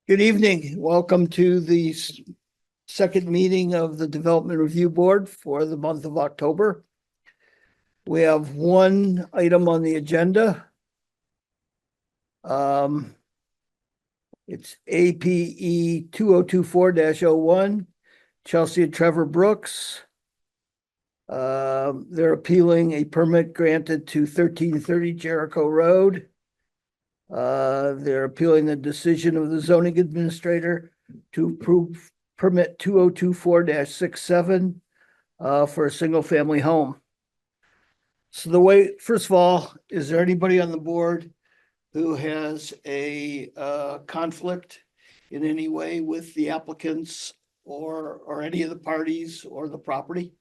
Good evening. Welcome to the second meeting of the Development Review Board for the month of October. We have one item on the agenda. It's APE 2024-01, Chelsye and Trevor Brooks. They're appealing a permit granted to 1330 Jericho Road. They're appealing the decision of the zoning administrator to approve permit 2024-67 for a single family home. So first of all, is there anybody on the board who has a conflict in any way with the applicants or any of the parties or the property?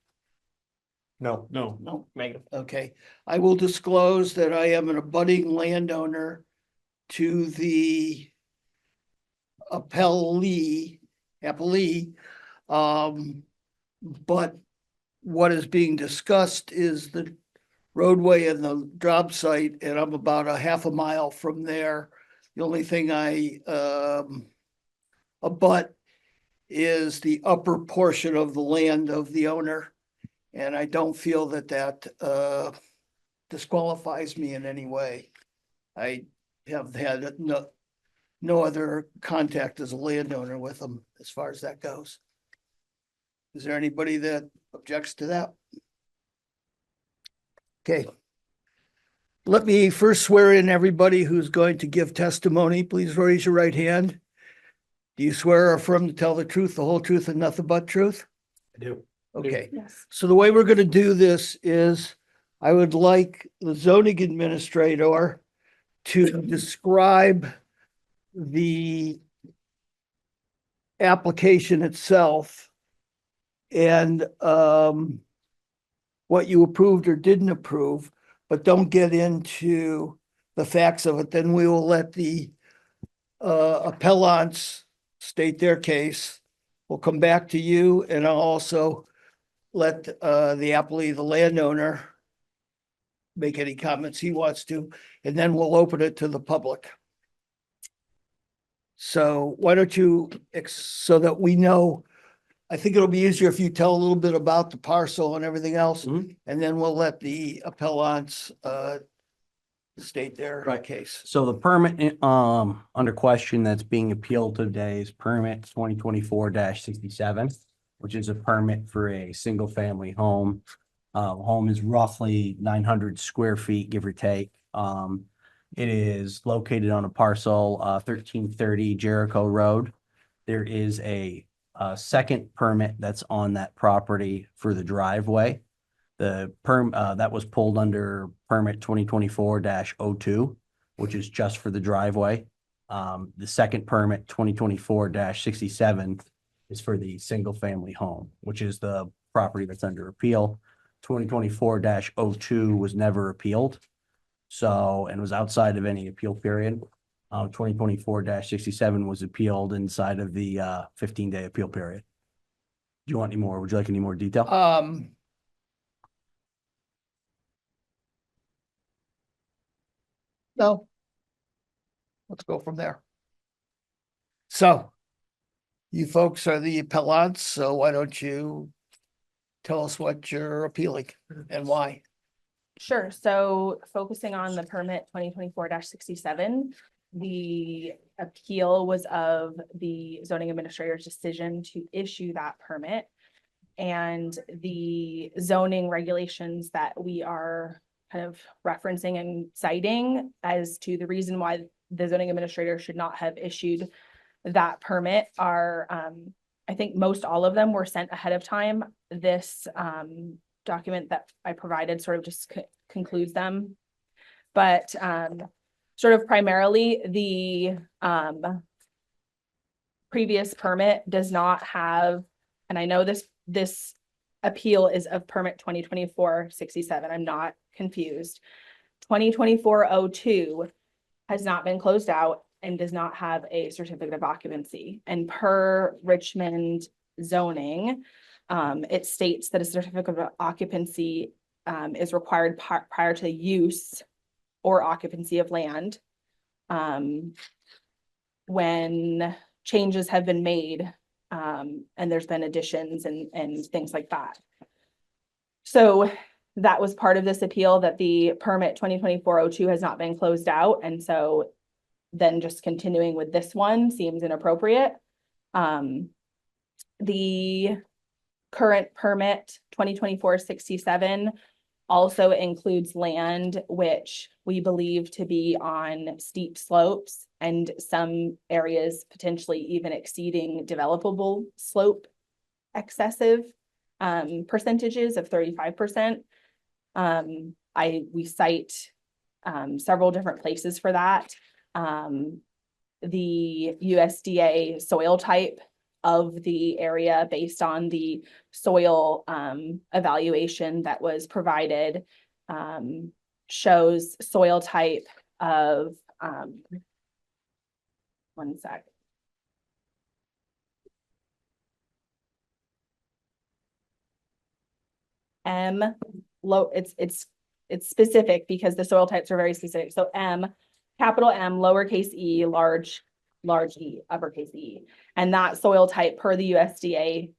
No. No. Negative. Okay. I will disclose that I am an abutting landowner to the appellee, but what is being discussed is the roadway and the job site, and I'm about a half a mile from there. The only thing I abut is the upper portion of the land of the owner, and I don't feel that disqualifies me in any way. I have had no other contact as a landowner with them as far as that goes. Is there anybody that objects to that? Okay. Let me first swear in everybody who's going to give testimony. Please raise your right hand. Do you swear or affirm to tell the truth, the whole truth, and nothing but truth? I do. Okay. Yes. So the way we're going to do this is I would like the zoning administrator to describe the application itself and what you approved or didn't approve, but don't get into the facts of it. Then we will let the appellants state their case. We'll come back to you, and I'll also let the appellee, the landowner, make any comments he wants to, and then we'll open it to the public. So why don't you, so that we know, I think it'll be easier if you tell a little bit about the parcel and everything else, Mhm. and then we'll let the appellants state their Right. case. So the permit under question that's being appealed today is permit 2024-67, which is a permit for a single family home. Home is roughly 900 square feet, give or take. It is located on a parcel 1330 Jericho Road. There is a second permit that's on that property for the driveway. The that was pulled under permit 2024-02, which is just for the driveway. The second permit 2024-67 is for the single family home, which is the property that's under appeal. 2024-02 was never appealed. So, and was outside of any appeal period. 2024-67 was appealed inside of the 15-day appeal period. Do you want any more? Would you like any more detail? No. Let's go from there. So you folks are the appellants, so why don't you tell us what you're appealing and why? Sure. So focusing on the permit 2024-67, the appeal was of the zoning administrator's decision to issue that permit. And the zoning regulations that we are kind of referencing and citing as to the reason why the zoning administrator should not have issued that permit are, I think most all of them were sent ahead of time. This document that I provided sort of just concludes them. But sort of primarily the previous permit does not have, and I know this appeal is of permit 2024-67. I'm not confused. 2024-02 has not been closed out and does not have a certificate of occupancy. And per Richmond zoning, it states that a certificate of occupancy is required prior to the use or occupancy of land. When changes have been made, and there's been additions and things like that. So that was part of this appeal, that the permit 2024-02 has not been closed out, and so then just continuing with this one seems inappropriate. The current permit 2024-67 also includes land which we believe to be on steep slopes and some areas potentially even exceeding developable slope excessive percentages of 35%. We cite several different places for that. The USDA soil type of the area based on the soil evaluation that was provided shows soil type of one sec. It's specific because the soil types are very specific. So M, capital M, lowercase e, large E, uppercase E. And that soil type per the USDA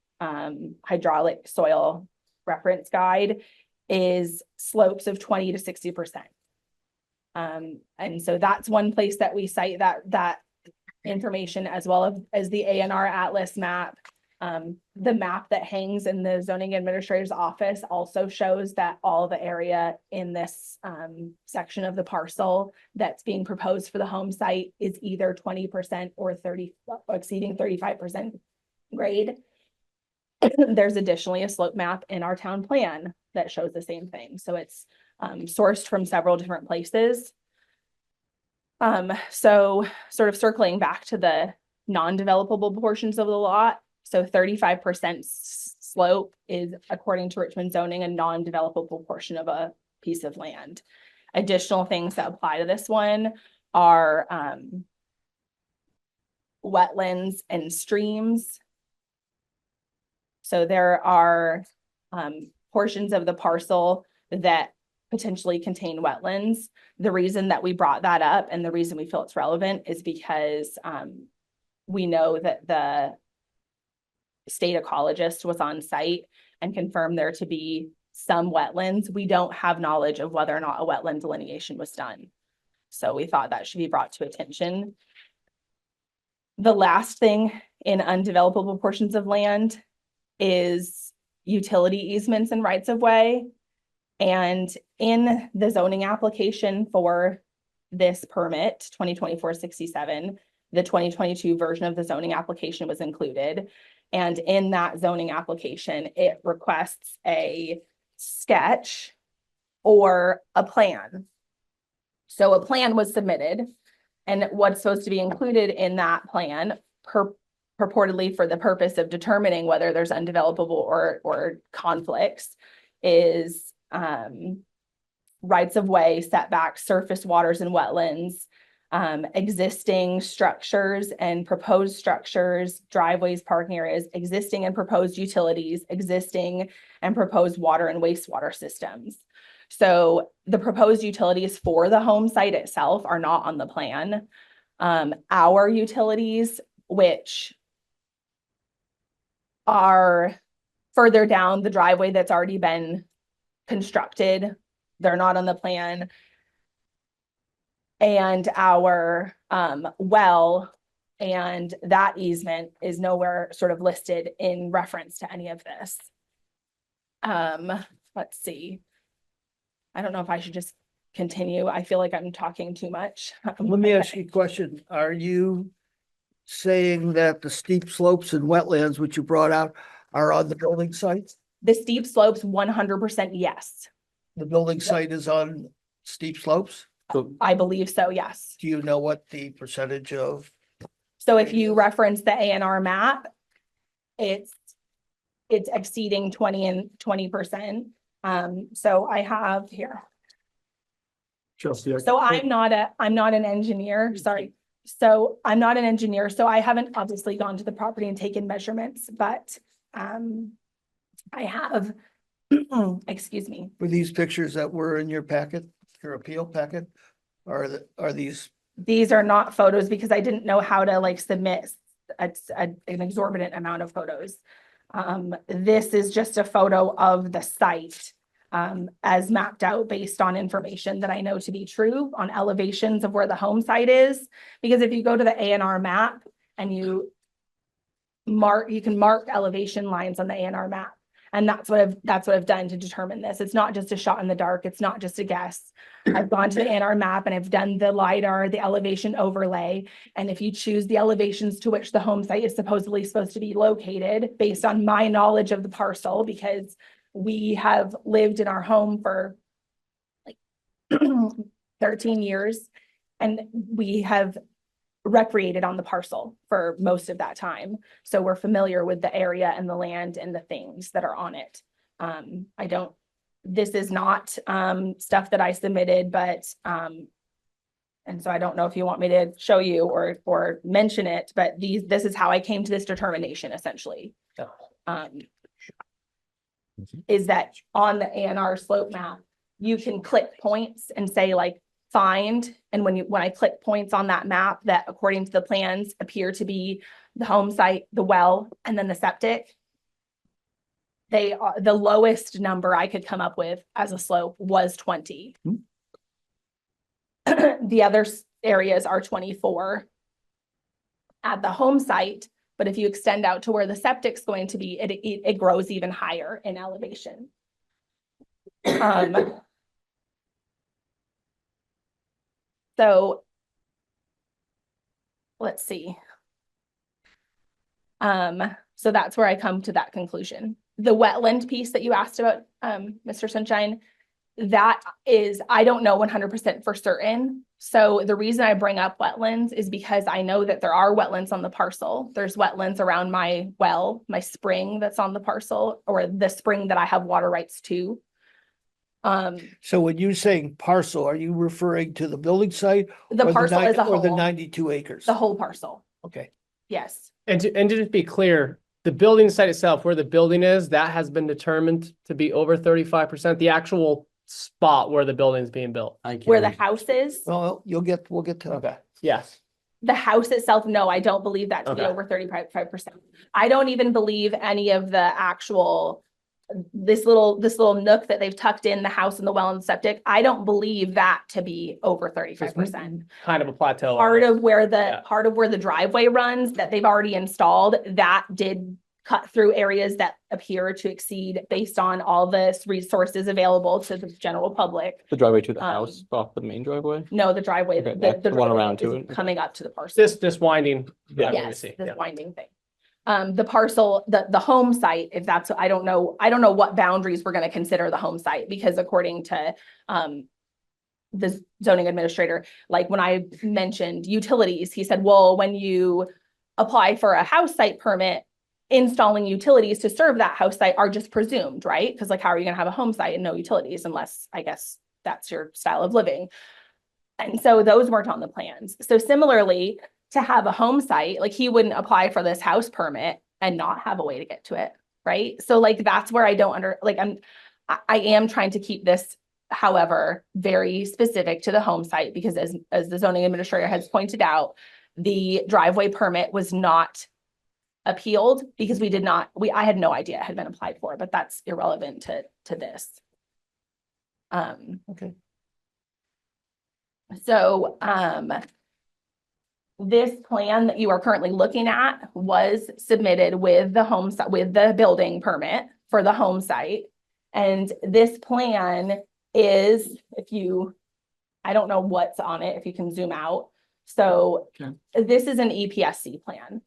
hydraulic soil reference guide is slopes of 20 to 60%. And so that's one place that we cite that information, as well as the ANR Atlas map. The map that hangs in the zoning administrator's office also shows that all the area in this section of the parcel that's being proposed for the home site is either 20% or exceeding 35% grade. There's additionally a slope map in our town plan that shows the same thing. So it's sourced from several different places. So sort of circling back to the non-developable portions of the lot. So 35% slope is, according to Richmond zoning, a non-developable portion of a piece of land. Additional things that apply to this one are wetlands and streams. So there are portions of the parcel that potentially contain wetlands. The reason that we brought that up and the reason we feel it's relevant is because we know that the state ecologist was on site and confirmed there to be some wetlands. We don't have knowledge of whether or not a wetland delineation was done. So we thought that should be brought to attention. The last thing in undevelopable portions of land is utility easements and rights of way. And in the zoning application for this permit, 2024-67, the 2022 version of the zoning application was included. And in that zoning application, it requests a sketch or a plan. So a plan was submitted, and what's supposed to be included in that plan, purportedly for the purpose of determining whether there's undevelopable or conflicts, is rights of way, setbacks, surface waters and wetlands, existing structures and proposed structures, driveways, parking areas, existing and proposed utilities, existing and proposed water and wastewater systems. So the proposed utilities for the home site itself are not on the plan. Our utilities, which are further down the driveway that's already been constructed, they're not on the plan. And our well and that easement is nowhere sort of listed in reference to any of this. Let's see. I don't know if I should just continue. I feel like I'm talking too much. Let me ask you a question. Are you saying that the steep slopes and wetlands, which you brought out, are on the building site? The steep slopes, 100% yes. The building site is on steep slopes? I believe so, yes. Do you know what the percentage of? So if you reference the ANR map, it's exceeding 20%. So I have here. Chelsye, So I'm not an engineer, sorry. So I'm not an engineer, so I haven't obviously gone to the property and taken measurements, but I have, excuse me. Were these pictures that were in your packet, your appeal packet? Are these? These are not photos because I didn't know how to like submit an exorbitant amount of photos. This is just a photo of the site as mapped out based on information that I know to be true on elevations of where the home site is. Because if you go to the A&R map and you can mark elevation lines on the A&R map. And that's what I've done to determine this. It's not just a shot in the dark. It's not just a guess. I've gone to the A&R map and I've done the LiDAR, the elevation overlay. And if you choose the elevations to which the home site is supposedly supposed to be located based on my knowledge of the parcel, because we have lived in our home for like 13 years and we have recreated on the parcel for most of that time. So we're familiar with the area and the land and the things that are on it. This is not stuff that I submitted, but and so I don't know if you want me to show you or mention it, but this is how I came to this determination essentially. Is that on the A&R slope map, you can click points and say like find, and when I click points on that map that according to the plans appear to be the home site, the well, and then the septic, they are the lowest number I could come up with as a slope was 20. The other areas are 24 at the home site, but if you extend out to where the septic's going to be, it grows even higher in elevation. So let's see. So that's where I come to that conclusion. The wetland piece that you asked about, Mr. Sunshine, that is, I don't know 100% for certain. So the reason I bring up wetlands is because I know that there are wetlands on the parcel. There's wetlands around my well, my spring that's on the parcel, or the spring that I have water rights to. So when you're saying parcel, are you referring to the building site? The or parcel as a Or the whole, 92 acres? the whole parcel. Okay. Yes. And to just be clear, the building site itself, where the building is, that has been determined to be over 35%. The actual spot where the building is being built. Where the house is, Well, we'll get to that. Okay. Yes. the house itself, no, I don't believe that to be Okay. over 35%. I don't even believe any of the actual, this little nook that they've tucked in the house and the well and septic, I don't believe that to be over 35%. Kind of a plateau. Part of where Yeah. the driveway runs that they've already installed, that did cut through areas that appear to exceed based on all the resources available to the general public. The driveway to the Um, house off the main driveway? No, the driveway, Okay, the that's the one driveway around to is it. coming up to the parcel. This winding. driveway we Yes, see. this Yeah. winding thing. The parcel, the home site, if that's, I don't know what boundaries we're gonna consider the home site, because according to the zoning administrator, like when I mentioned utilities, he said, well, when you apply for a house site permit, installing utilities to serve that house site are just presumed, right? Because like, how are you gonna have a home site and no utilities unless, I guess, that's your style of living? And so those weren't on the plans. So similarly, to have a home site, like he wouldn't apply for this house permit and not have a way to get to it, right? So like, that's where I don't I am trying to keep this, however, very specific to the home site, because as the zoning administrator has pointed out, the driveway permit was not appealed because I had no idea it had been applied for, but that's irrelevant to this. Okay. So, this plan that you are currently looking at was submitted with the home site, with the building permit for the home site. And this plan is, I don't know what's on it, if you can zoom out. So this is an EPSC plan,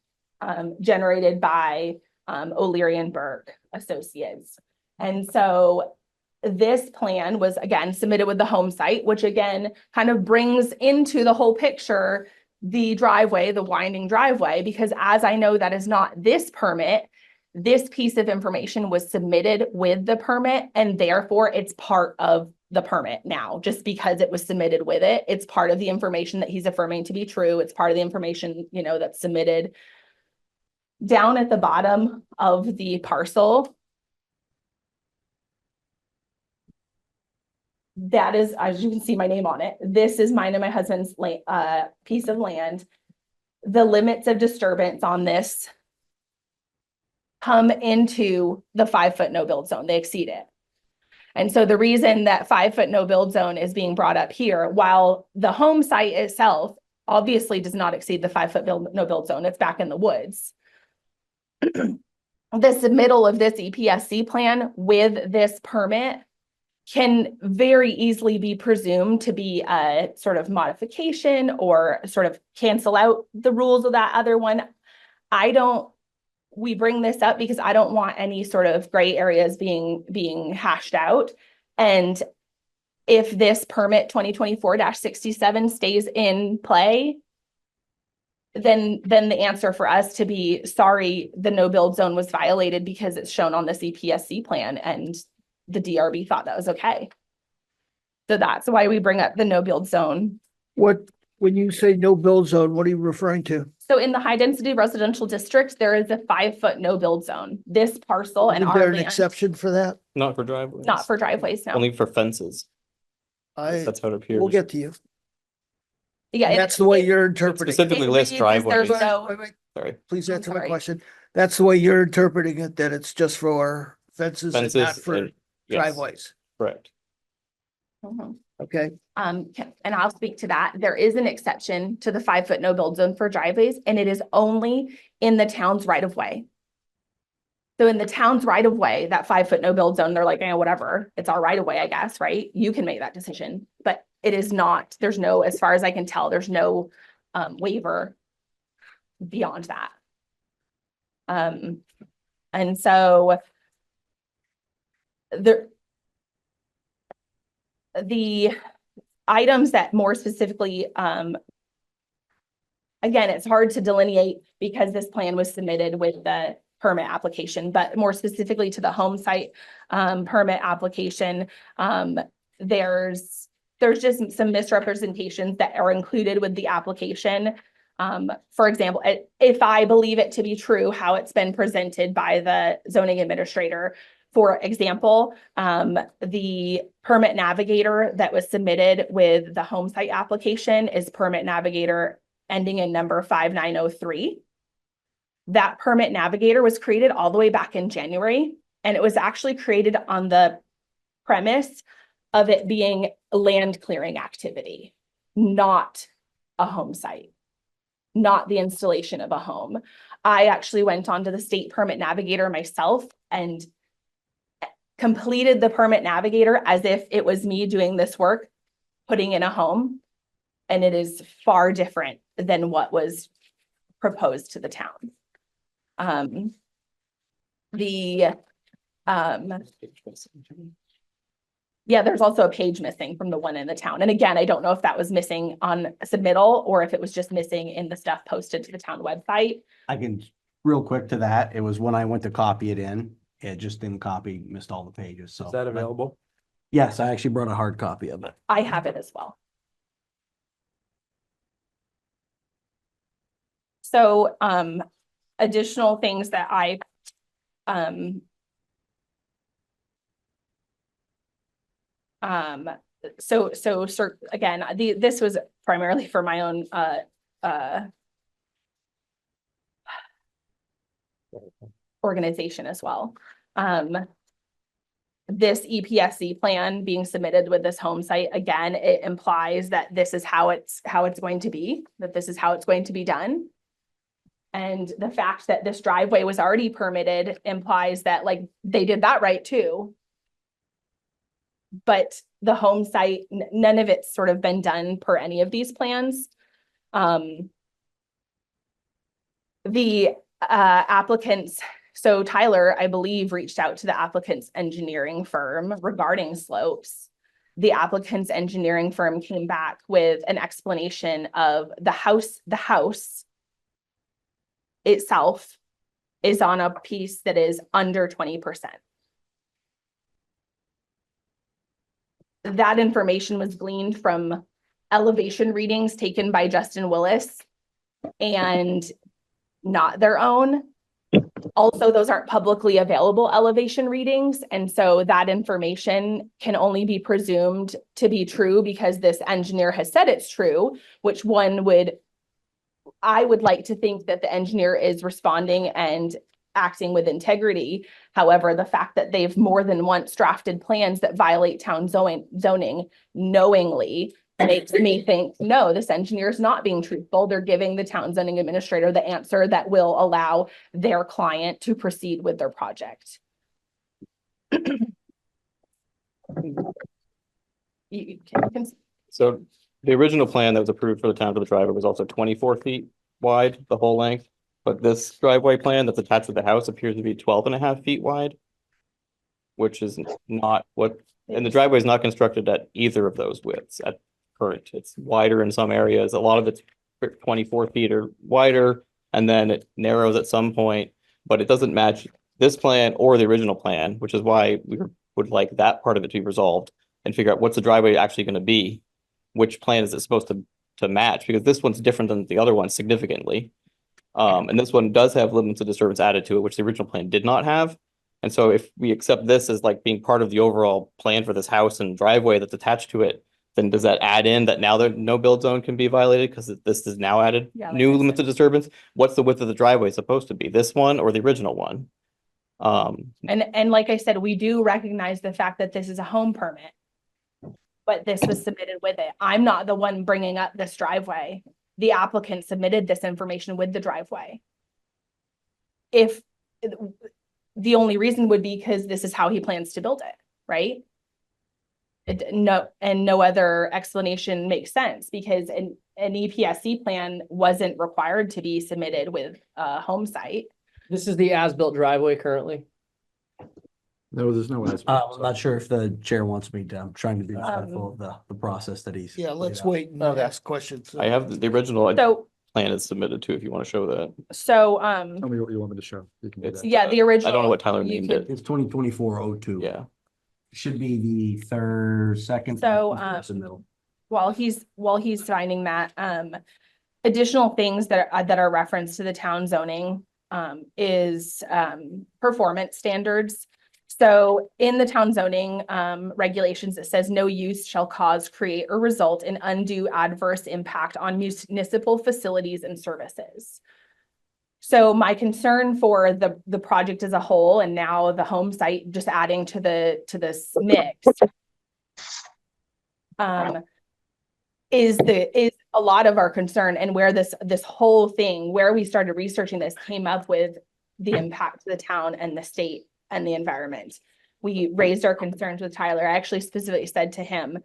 generated by, O'Leary and Burke Associates. And so this plan was again submitted with the home site, which again kind of brings into the whole picture the driveway, the winding driveway, because as I know that is not this permit, this piece of information was submitted with the permit and therefore it's part of the permit now, just because it was submitted with it. It's part of the information that he's affirming to be true. It's part of the information, that's submitted. Down at the bottom of the parcel, that is, as you can see my name on it, this is mine and my husband's piece of land. the limits of disturbance on this come into the 5-foot no build zone. They exceed it. And so the reason that 5-foot no build zone is being brought up here, while the home site itself obviously does not exceed the 5-foot no build zone, it's back in the woods. The submittal of this EPSC plan with this permit can very easily be presumed to be a sort of modification or sort of cancel out the rules of that other one. We bring this up because I don't want any sort of gray areas being hashed out. And if this permit 2024-67 stays in play, then the answer for us to be sorry, the no build zone was violated because it's shown on this EPSC plan and the DRB thought that was okay. So that's why we bring up the no build zone. When you say no build zone, what are you referring to? So in the high density residential district, there is a 5-foot no build zone. This parcel and Is our there an land, exception for that? Not for driveways. not for driveways, no. Only for fences. I, That's how it appears. we'll get to you. Yeah, And that's the way you're interpreting. Specifically it lists reads as there's driveways. no- Wait, Sorry. please I'm answer my sorry. question. That's the way you're interpreting it, that it's just for fences and not Fences for and- yes, driveways. correct. Mhm. Okay, And I'll speak to that. There is an exception to the 5-foot no build zone for driveways, and it is only in the town's right of way. So in the town's right of way, that 5-foot no build zone, they're like, whatever, it's our right of way, I guess, right? You can make that decision, but it is not, there's no, as far as I can tell, there's no waiver beyond that. And so the items that more specifically, again, it's hard to delineate because this plan was submitted with the permit application, but more specifically to the home site permit application, there's just some misrepresentations that are included with the application. For example, if I believe it to be true, how it's been presented by the zoning administrator. For example, the permit navigator that was submitted with the home site application is permit navigator ending in number 5903. That permit navigator was created all the way back in January, and it was actually created on the premise of it being a land clearing activity, not a home site, not the installation of a home. I actually went onto the state permit navigator myself and completed the permit navigator as if it was me doing this work, putting in a home, and it is far different than what was proposed to the town. Yeah, there's also a page missing from the one in the town. And again, I don't know if that was missing on submittal or if it was just missing in the stuff posted to the town website. I can, real quick to that, it was when I went to copy it in, it just didn't copy, missed all the pages, so. Is that available? Yes, I actually brought a hard copy of it. I have it as well. So, additional things that I, again, this was primarily for my own, organization as well. This EPSC plan being submitted with this home site, again, it implies that this is how it's going to be, that this is how it's going to be done. And the fact that this driveway was already permitted implies that like they did that right too. But the home site, none of it's sort of been done per any of these plans. The applicants, so Tyler, I believe, reached out to the applicant's engineering firm regarding slopes. The applicant's engineering firm came back with an explanation of the house itself is on a piece that is under 20%. That information was gleaned from elevation readings taken by Justin Willis and not their own. Also, those aren't publicly available elevation readings. And so that information can only be presumed to be true because this engineer has said it's true, which one would I would like to think that the engineer is responding and acting with integrity. However, the fact that they've more than once drafted plans that violate town zoning knowingly makes me think, no, this engineer is not being truthful. They're giving the town zoning administrator the answer that will allow their client to proceed with their project. You can So the original plan that was approved for the town for the driveway was also 24 feet wide, the whole length. But this driveway plan that's attached to the house appears to be 12.5 feet wide. Which is not what, and the driveway is not constructed at either of those widths at current. It's wider in some areas. A lot of it's 24 feet or wider, and then it narrows at some point, but it doesn't match this plan or the original plan, which is why we would like that part of it to be resolved and figure out what's the driveway actually going to be. Which plan is it supposed to match? Because this one's different than the other one significantly. And this one does have limits of disturbance added to it, which the original plan did not have. And so if we accept this as like being part of the overall plan for this house and driveway that's attached to it, then does that add in that now the no build zone can be violated because this is now added new limits of disturbance? What's the width of the driveway supposed to be? This one or the original one? And like I said, we do recognize the fact that this is a home permit. But this was submitted with it. I'm not the one bringing up this driveway. The applicant submitted this information with the driveway. If the only reason would be because this is how he plans to build it, right? No other explanation makes sense because an EPSC plan wasn't required to be submitted with a home site. This is the as-built driveway currently. No, there's no as. I'm not sure if the chair wants me to, I'm trying to be respectful of the process that he's. Yeah, let's laid out. wait and Okay. ask questions. I have the original So, plan is submitted too, if you want to show that. so, Tell me what you want me to show. You can do It's- that. yeah, the original. I don't know what Tyler you named could- it. It's 2024-02. Yeah. Should be the second. So, the middle. While he's finding that, additional things that are referenced to the town zoning, is, performance standards. So in the town zoning, regulations, it says no use shall cause, create, or result in undue adverse impact on municipal facilities and services. So my concern for the project as a whole, and now the home site just adding to this mix, is a lot of our concern, and where this whole thing, where we started researching this, came up with the impact to the town and the state and the environment. We raised our concerns with Tyler. I actually specifically said to him,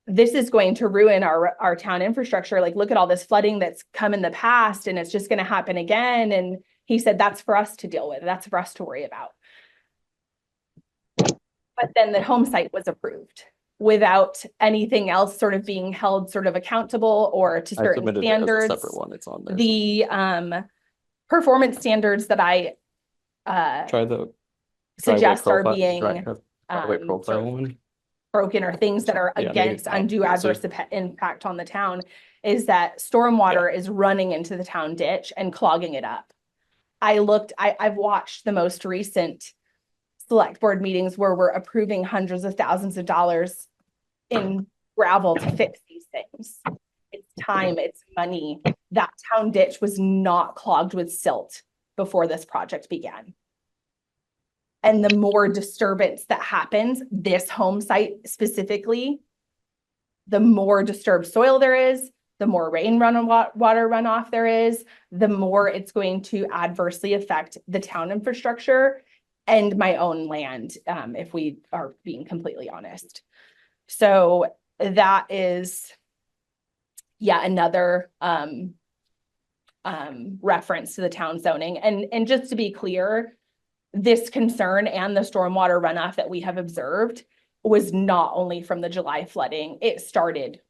this is going to ruin our town infrastructure. Like, look at all this flooding that's come in the past and it's just going to happen again. And he said, that's for us to deal with. That's for us to worry about. But then the home site was approved without anything else sort of being held sort of accountable or to I certain submitted it as a standards. separate one. It's on there. The performance standards that I Try the suggest are driveway being driveway profile sort of one. broken, or things that are Yeah, maybe against top. undue adverse impact on the town, is that stormwater is running into the town ditch and clogging it up. I've watched the most recent select board meetings where we're approving hundreds of thousands of dollars in gravel to fix these things. It's time, it's money. That town ditch was not clogged with silt before this project began. And the more disturbance that happens, this home site specifically, the more disturbed soil there is, the more water runoff there is, the more it's going to adversely affect the town infrastructure and my own land, if we are being completely honest. So that is, yeah, another reference to the town zoning. And just to be clear, this concern and the stormwater runoff that we have observed was not only from the July flooding. It started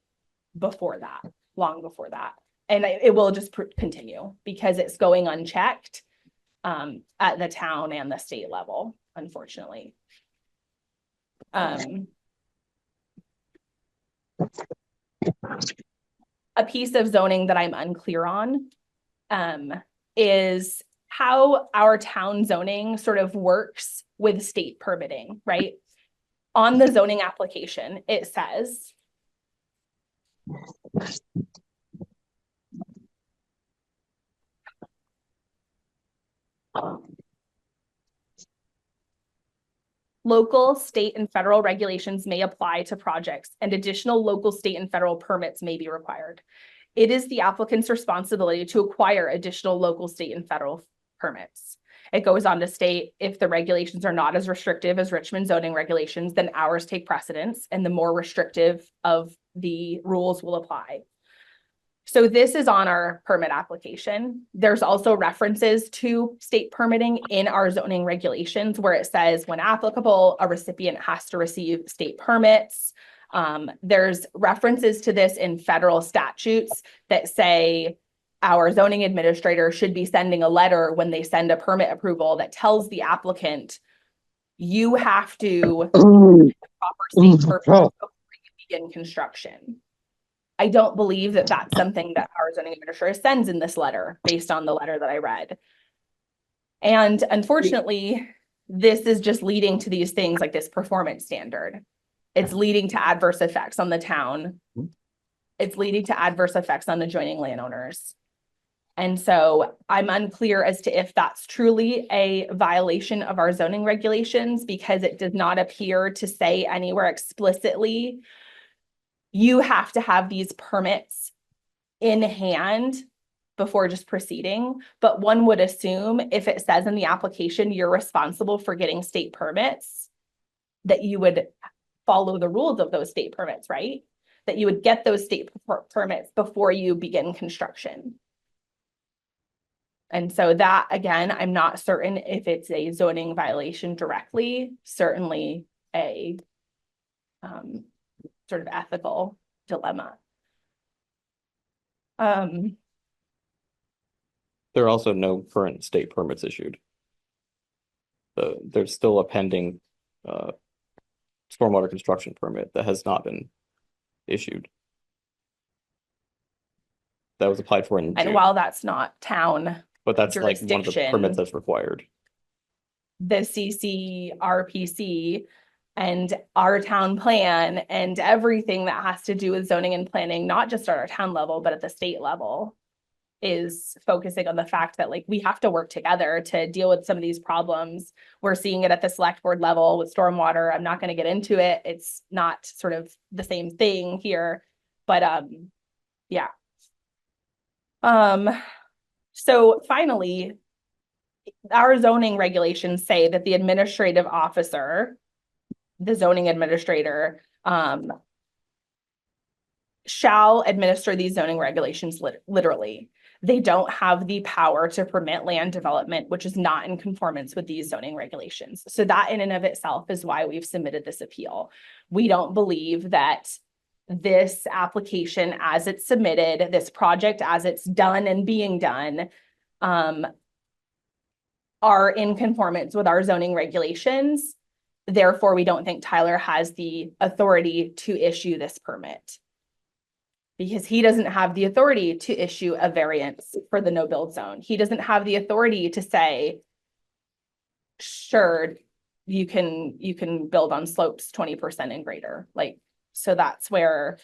before that, long before that. And it will just continue because it's going unchecked at the town and the state level, unfortunately. A piece of zoning that I'm unclear on is how our town zoning sort of works with state permitting, right? On the zoning application, it says Local, state, and federal regulations may apply to projects, and additional local, state, and federal permits may be required. It is the applicant's responsibility to acquire additional local, state, and federal permits. It goes on to state, if the regulations are not as restrictive as Richmond zoning regulations, then ours take precedence, and the more restrictive of the rules will apply. So this is on our permit application. There's also references to state permitting in our zoning regulations where it says when applicable, a recipient has to receive state permits. There's references to this in federal statutes that say our zoning administrator should be sending a letter when they send a permit approval that tells the applicant, you have to proper state permit before you begin construction. I don't believe that that's something that our zoning administrator sends in this letter based on the letter that I read. And unfortunately, this is just leading to these things like this performance standard. It's leading to adverse effects on the town. It's leading to adverse effects on adjoining landowners. And so I'm unclear as to if that's truly a violation of our zoning regulations because it does not appear to say anywhere explicitly you have to have these permits in hand before just proceeding. But one would assume if it says in the application, you're responsible for getting state permits, that you would follow the rules of those state permits, right? That you would get those state permits before you begin construction. And so that, again, I'm not certain if it's a zoning violation directly, certainly a sort of ethical dilemma. There are also no current state permits issued. There's still a pending stormwater construction permit that has not been issued. That was applied for in And June, while that's not town, but that's like one of the jurisdiction, permits that's required. the CCRPC and our town plan and everything that has to do with zoning and planning, not just at our town level, but at the state level, is focusing on the fact that like we have to work together to deal with some of these problems. We're seeing it at the select board level with stormwater. I'm not going to get into it. It's not sort of the same thing here, but yeah. So finally, our zoning regulations say that the administrative officer, the zoning administrator, shall administer these zoning regulations literally. They don't have the power to permit land development, which is not in conformance with these zoning regulations. So that in and of itself is why we've submitted this appeal. We don't believe that this application as it's submitted, this project as it's done and being done, are in conformance with our zoning regulations. Therefore, we don't think Tyler has the authority to issue this permit, because he doesn't have the authority to issue a variance for the no build zone. He doesn't have the authority to say, sure, you can build on slopes 20% and greater. Like, so that's where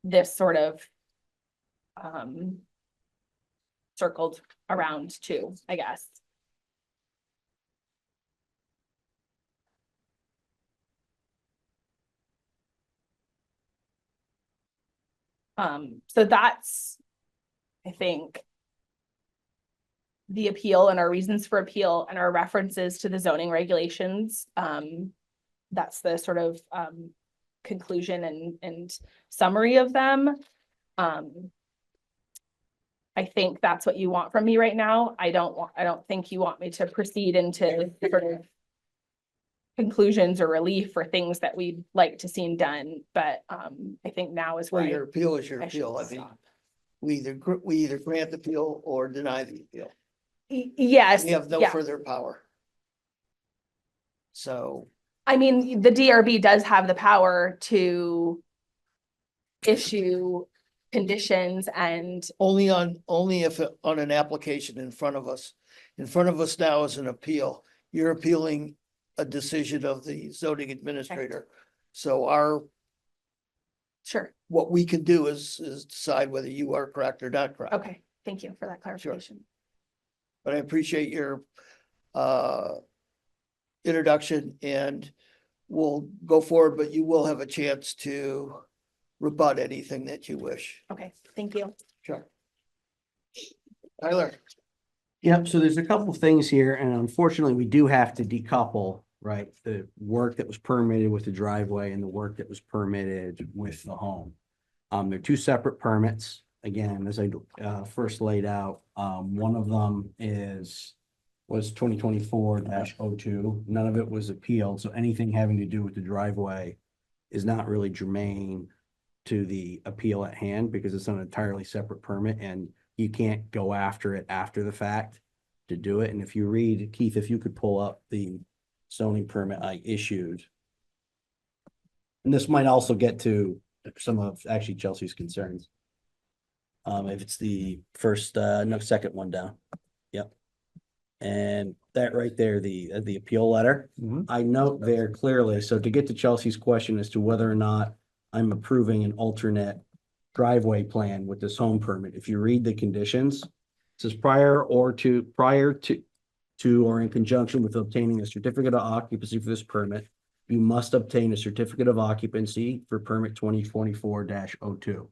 this sort of circled around to, I guess. So that's, I think, the appeal and our reasons for appeal and our references to the zoning regulations. That's the sort of conclusion and summary of them. I think that's what you want from me right now. I don't think you want me to proceed into sort of conclusions or relief for things that we'd like to see done, but I think now is Well, where your appeal is your I should appeal. I mean, stop. we either grant the appeal or deny the appeal. Yes, We have no yeah. further power. So I mean, the DRB does have the power to issue conditions and only if on an application in front of us. In front of us now is an appeal. You're appealing a decision of the zoning administrator. So sure. what we can do is decide whether you are correct or not correct. Okay, thank you for that clarification. But I appreciate your introduction and we'll go forward, but you will have a chance to rebut anything that you wish. Okay, thank you. Sure. Tyler, Yep, so there's a couple of things here, and unfortunately, we do have to decouple, right? The work that was permitted with the driveway and the work that was permitted with the home. They're two separate permits. Again, as I first laid out, one of them was 2024-02. None of it was appealed, so anything having to do with the driveway is not really germane to the appeal at hand because it's an entirely separate permit and you can't go after it after the fact to do it. And if you read, Keith, if you could pull up the zoning permit I issued. And this might also get to some of actually Chelsea's concerns. If it's the first, no, second one down. Yep. And that right there, the appeal letter, I note there clearly, so to get to Chelsea's question as to whether or not I'm approving an alternate driveway plan with this home permit, if you read the conditions, it says prior to or in conjunction with obtaining a certificate of occupancy for this permit, you must obtain a certificate of occupancy for permit 2024-02.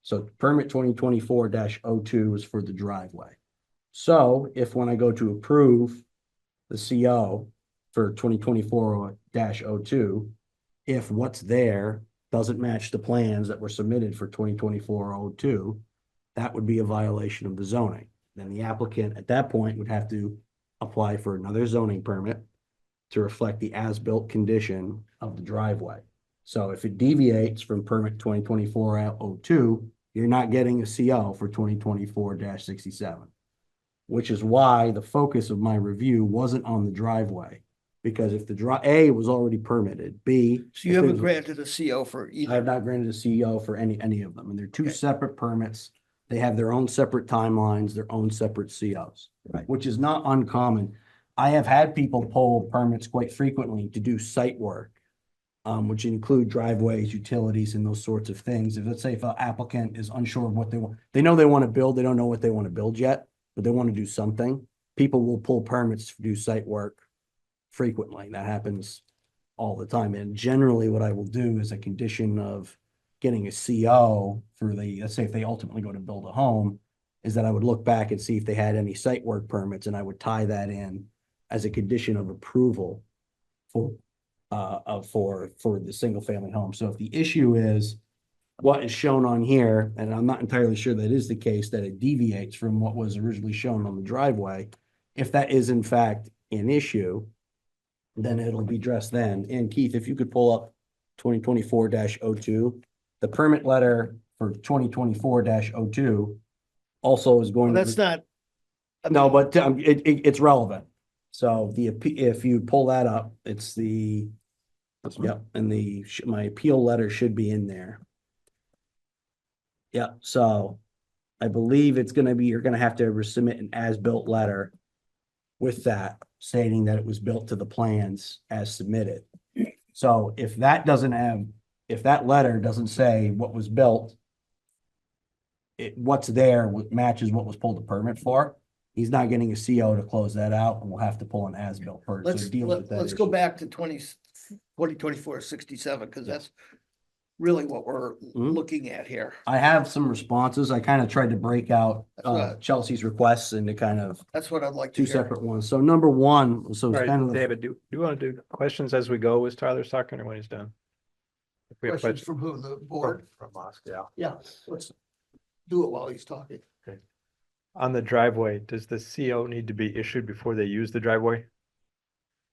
So permit 2024-02 is for the driveway. So if when I go to approve the CO for 2024-02, if what's there doesn't match the plans that were submitted for 2024-02, that would be a violation of the zoning. Then the applicant at that point would have to apply for another zoning permit to reflect the as-built condition of the driveway. So if it deviates from permit 2024-02, you're not getting a CO for 2024-67, which is why the focus of my review wasn't on the driveway. Because if the A was already permitted, B. so you haven't granted a CO for I either. have not granted a CEO for any of them, and they're two Okay. separate permits. They have their own separate timelines, their own separate COs, Right. which is not uncommon. I have had people pull permits quite frequently to do site work, which include driveways, utilities, and those sorts of things. If let's say if an applicant is unsure of what they want, they know they want to build, they don't know what they want to build yet, but they want to do something. People will pull permits to do site work frequently. That happens all the time. And generally what I will do is a condition of getting a CO for the, let's say if they ultimately go to build a home, is that I would look back and see if they had any site work permits and I would tie that in as a condition of approval for the single family home. So if the issue is what is shown on here, and I'm not entirely sure that is the case, that it deviates from what was originally shown on the driveway, if that is in fact an issue, then it'll be addressed then. And Keith, if you could pull up 2024-02, the permit letter for 2024-02 also is going to. That's not. I No, mean, but it's relevant. So if you pull that up, it's the, yep, and my appeal letter should be in there. Yeah, so I believe it's gonna be, you're gonna have to resubmit an as-built letter with that stating that it was built to the plans as submitted. So if that letter doesn't say what was built, what's there matches what was pulled the permit for, he's not getting a CO to close that out, and we'll have to pull an as-built first. So it deals with that let's go issue. back to 2024-67, because that's really what we're looking at here. I have some responses. I kind of tried to break out That's right. Chelsea's requests into kind of That's what I'd like to two hear. separate ones. So number one, so All it's right, kind of the, David, do you want to do questions as we go as Tyler's talking or when he's done? If we have Questions questions from who? The board? from us, yeah. Yeah, let's do it while he's talking. On the driveway, does the CO need to be issued before they use the driveway?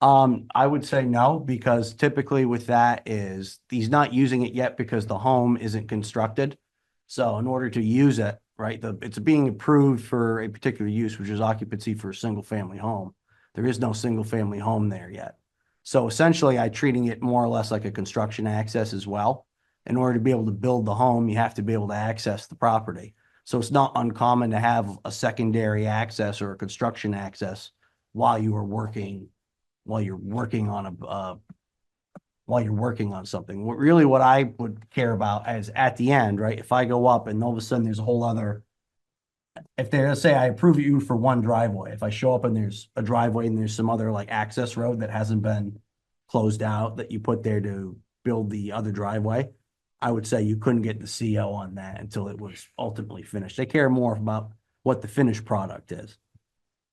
I would say no, because typically with that is he's not using it yet because the home isn't constructed. So in order to use it, right, it's being approved for a particular use, which is occupancy for a single family home. There is no single family home there yet. So essentially I'm treating it more or less like a construction access as well. In order to be able to build the home, you have to be able to access the property. So it's not uncommon to have a secondary access or a construction access while you're working on something. What I would care about is at the end, right? If I go up and all of a sudden there's a whole other if they, let's say I approve you for one driveway, if I show up and there's a driveway and there's some other like access road that hasn't been closed out that you put there to build the other driveway, I would say you couldn't get the CO on that until it was ultimately finished. They care more about what the finished product is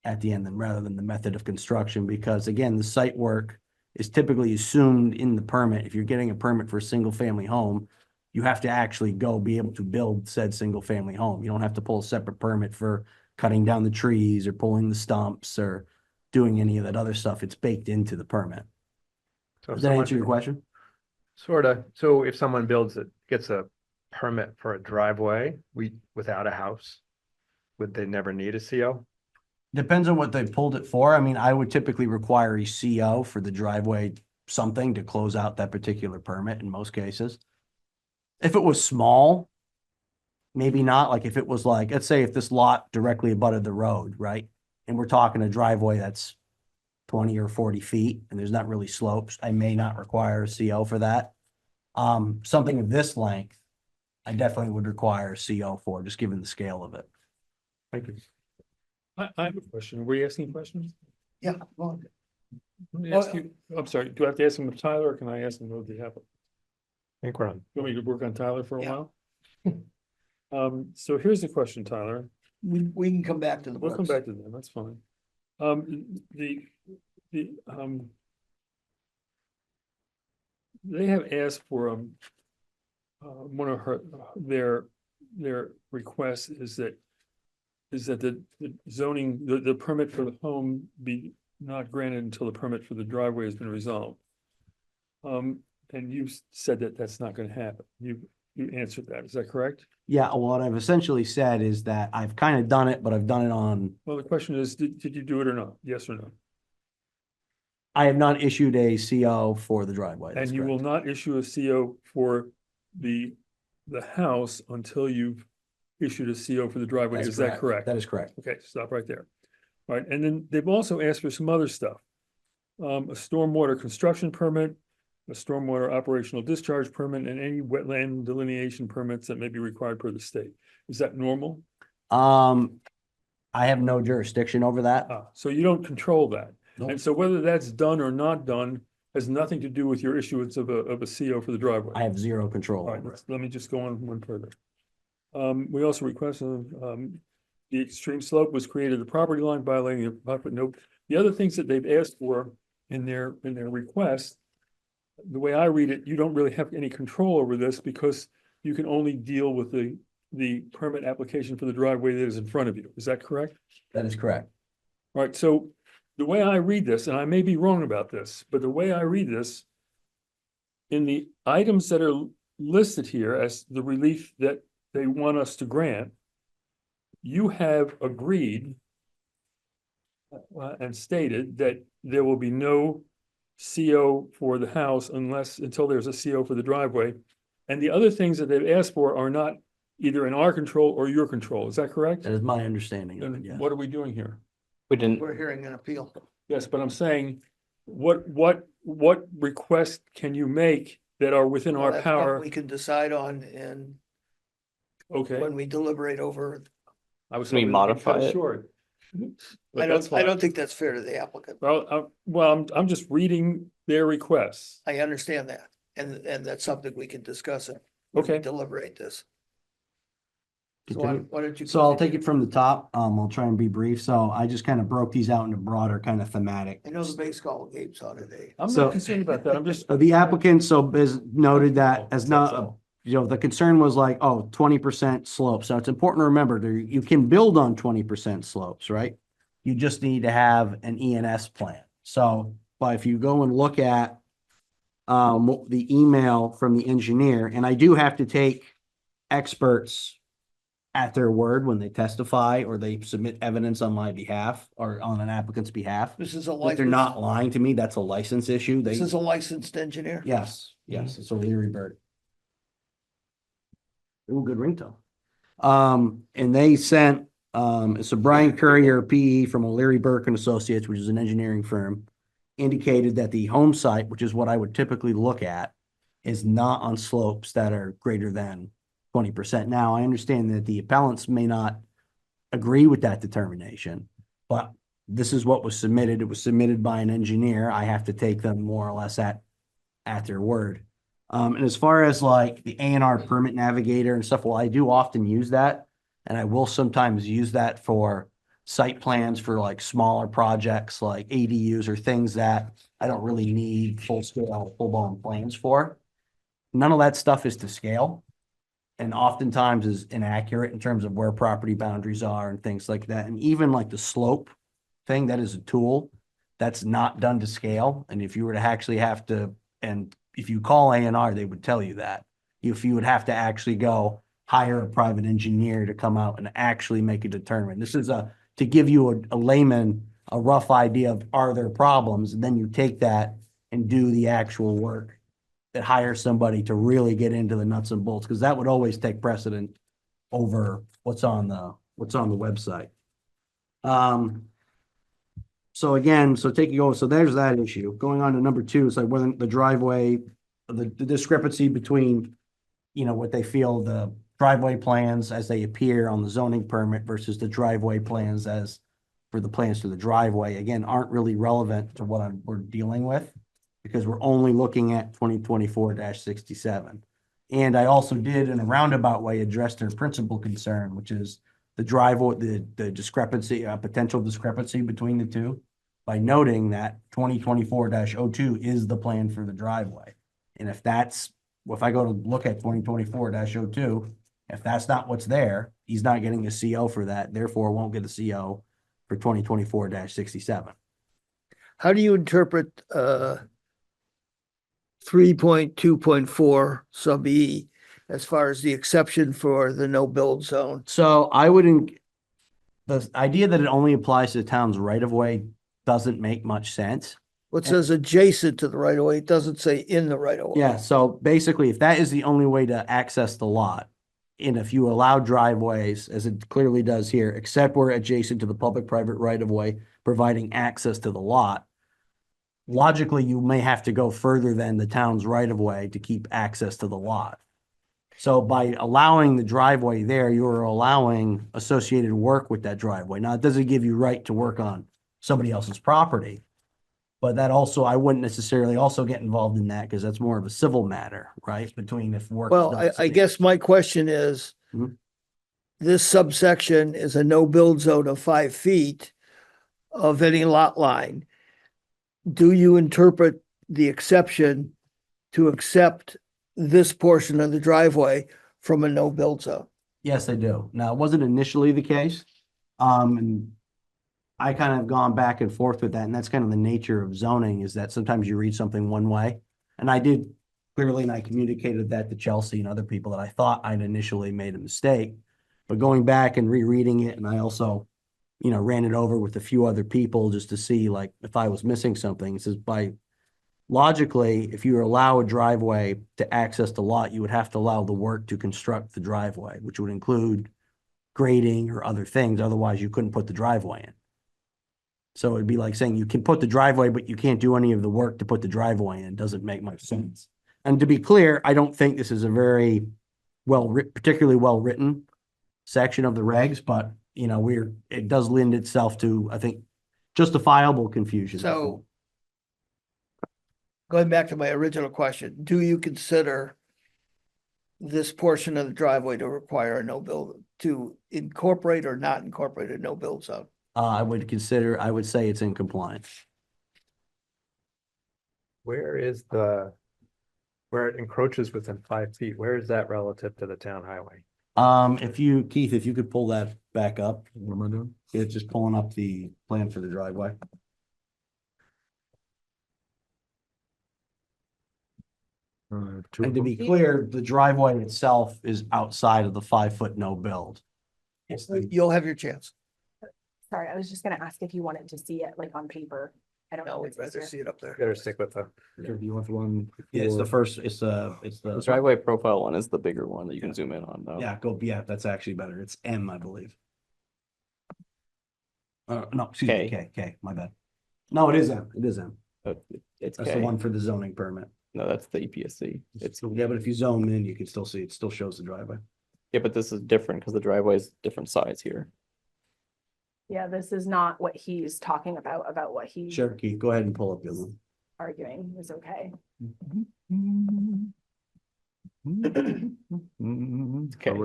at the end than rather than the method of construction, because again, the site work is typically assumed in the permit. If you're getting a permit for a single family home, you have to actually go be able to build said single family home. You don't have to pull a separate permit for cutting down the trees or pulling the stumps or doing any of that other stuff. It's baked into the permit. So if Does that answer your someone, question? sort of, so if someone gets a permit for a driveway, without a house, would they never need a CO? Depends on what they pulled it for. I mean, I would typically require a CO for the driveway, something to close out that particular permit in most cases. If it was small, maybe not. Like if it was like, let's say if this lot directly abutted the road, right? And we're talking a driveway that's 20 or 40 feet and there's not really slopes, I may not require a CO for that. Something of this length, I definitely would require a CO for, just given the scale of it. Thank you. I have a question. Were you asking questions? Yeah. Well, Let me ask you, I'm sorry, do I have to ask him of Tyler or can I ask him of the applicant? I think we're on. You want me to work on Tyler for a Yeah. while? So here's the question, Tyler. we can come back to the. We'll come books. back to them, that's fine. The, they have asked for, one of their requests is that the zoning, the permit for the home be not granted until the permit for the driveway has been resolved. And you said that that's not gonna happen. You answered that, is that correct? Yeah, what I've essentially said is that I've kind of done it, but I've done it on, Well, the question is, did you do it or not? Yes or no? I have not issued a CO for the driveway. That's And you will correct. not issue a CO for the house until you've issued a CO for the driveway, That's is that correct? That is correct. Okay, stop right there. All right, and then they've also asked for some other stuff. A stormwater construction permit, a stormwater operational discharge permit, and any wetland delineation permits that may be required per the state. Is that normal? I have no jurisdiction over that. So you don't control that. Nope. And so whether that's done or not done has nothing to do with your issuance of a CO for the driveway. I have zero control All right, over it. let me just go on one further. We also requested, the extreme slope was created at the property line violating the property note. The other things that they've asked for in their request, the way I read it, you don't really have any control over this because you can only deal with the permit application for the driveway that is in front of you. Is that correct? That is correct. All right, so the way I read this, and I may be wrong about this, but the way I read this, in the items that are listed here as the relief that they want us to grant, you have agreed and stated that there will be no CO for the house until there's a CO for the driveway. And the other things that they've asked for are not either in our control or your control. Is that correct? That is my understanding of it, And yes. what are we doing here? We didn't, We're hearing an appeal. Yes, but I'm saying, what requests can you make that are within Well, our that's something power? we can decide on and Okay, when we deliberate over. I was Can we hoping to be modify cut it? short. I But that's don't fine. think that's fair to the applicant. Well, I'm just reading their requests. I understand that. And that's something we can discuss it. when we Okay. Deliberate this. So Continue. why don't you? So I'll take continue? it from the top. I'll try and be brief. So I just kind of broke these out into broader kind of thematic. I know the baseball game's on today. I'm So- not concerned about that. I'm just. The applicant has noted that as That's not, all. the concern was like, 20% slope. So it's important to remember you can build on 20% slopes, right? You just need to have an ENS plan. So, but if you go and look at the email from the engineer, and I do have to take experts at their word when they testify or they submit evidence on my behalf or on an applicant's behalf. This is a But they're not licensed, lying to me. That's a license issue. this is a licensed engineer. Yes, it's a Leary bird. Ooh, good ringtone. And they sent, it's a Brian Courier, PE from O'Leary Burke and Associates, which is an engineering firm, indicated that the home site, which is what I would typically look at, is not on slopes that are greater than 20%. Now, I understand that the appellants may not agree with that determination, but this is what was submitted. It was submitted by an engineer. I have to take them more or less at their word. And as far as like the A&R permit navigator and stuff, well, I do often use that. And I will sometimes use that for site plans for like smaller projects like ADUs or things that I don't really need full scale, full blown plans for. None of that stuff is to scale. And oftentimes is inaccurate in terms of where property boundaries are and things like that. And even like the slope thing, that is a tool that's not done to scale. And if you were to actually have to, and if you call A&R, they would tell you that. If you would have to actually go hire a private engineer to come out and actually make a determination. This is to give you a layman a rough idea of are there problems, and then you take that and do the actual work that hire somebody to really get into the nuts and bolts, because that would always take precedent over what's on the website. So again, so taking over, so there's that issue. Going on to number two, it's like whether the driveway, the discrepancy between, what they feel the driveway plans as they appear on the zoning permit versus the driveway plans as for the plans to the driveway, again, aren't really relevant to what we're dealing with, because we're only looking at 2024-67. And I also did in a roundabout way address their principal concern, which is the driveway, the discrepancy, potential discrepancy between the two, by noting that 2024-02 is the plan for the driveway. And if I go to look at 2024-02, if that's not what's there, he's not getting a CO for that, therefore won't get a CO for 2024-67. How do you interpret 3.2.4 sub E as far as the exception for the no build zone? So the idea that it only applies to the town's right of way doesn't make much sense. What says adjacent to the right of way? It doesn't say in the right of way. Yeah, so basically, if that is the only way to access the lot, and if you allow driveways, as it clearly does here, except where adjacent to the public-private right-of-way, providing access to the lot, logically, you may have to go further than the town's right-of-way to keep access to the lot. So by allowing the driveway there, you're allowing associated work with that driveway. Now, it doesn't give you right to work on somebody else's property. But that also, I wouldn't necessarily also get involved in that, because that's more of a civil matter, right? Between if work. Well, I guess my question is, Mhm. this subsection is a no build zone of 5 feet of any lot line. Do you interpret the exception to accept this portion of the driveway from a no build zone? Yes, I do. Now, it wasn't initially the case. And I kind of gone back and forth with that, and that's kind of the nature of zoning, is that sometimes you read something one way. And I did clearly, and I communicated that to Chelsye and other people, that I thought I'd initially made a mistake. But going back and rereading it, and I also, ran it over with a few other people just to see like if I was missing something. It says logically, if you allow a driveway to access the lot, you would have to allow the work to construct the driveway, which would include grading or other things. Otherwise, you couldn't put the driveway in. So it'd be like saying you can put the driveway, but you can't do any of the work to put the driveway in. It doesn't make much sense. And to be clear, I don't think this is a very particularly well-written section of the regs, but it does lend itself to, I think, justifiable confusion. So going back to my original question, do you consider this portion of the driveway to require a no build, to incorporate or not incorporate a no build zone? I would say it's in compliance. Where it encroaches within 5 feet, where is that relative to the town highway? Keith, if you could pull that back up. What am I doing? It's just pulling up the plan for the driveway. And to be clear, the driveway itself is outside of the 5-foot no build. You'll have your chance. Sorry, I was just gonna ask if you wanted to see it like on paper. I don't No, know. we'd rather see it up there. Better stick with the. Do you want one? Yeah, it's the first, it's The the, driveway profile one is the bigger one that you can zoom in on, though. yeah, that's actually better. It's M, I believe. No, excuse me, K, my bad. No, it is M. It's That's K. the one for the zoning permit. No, that's the EPSC. Yeah, but if you zoom in, you can still see, it still shows the driveway. Yeah, but this is different because the driveway is different size here. Yeah, this is not what he's talking about what he's Sure, Keith, go ahead and pull up your one. arguing is okay. Roadway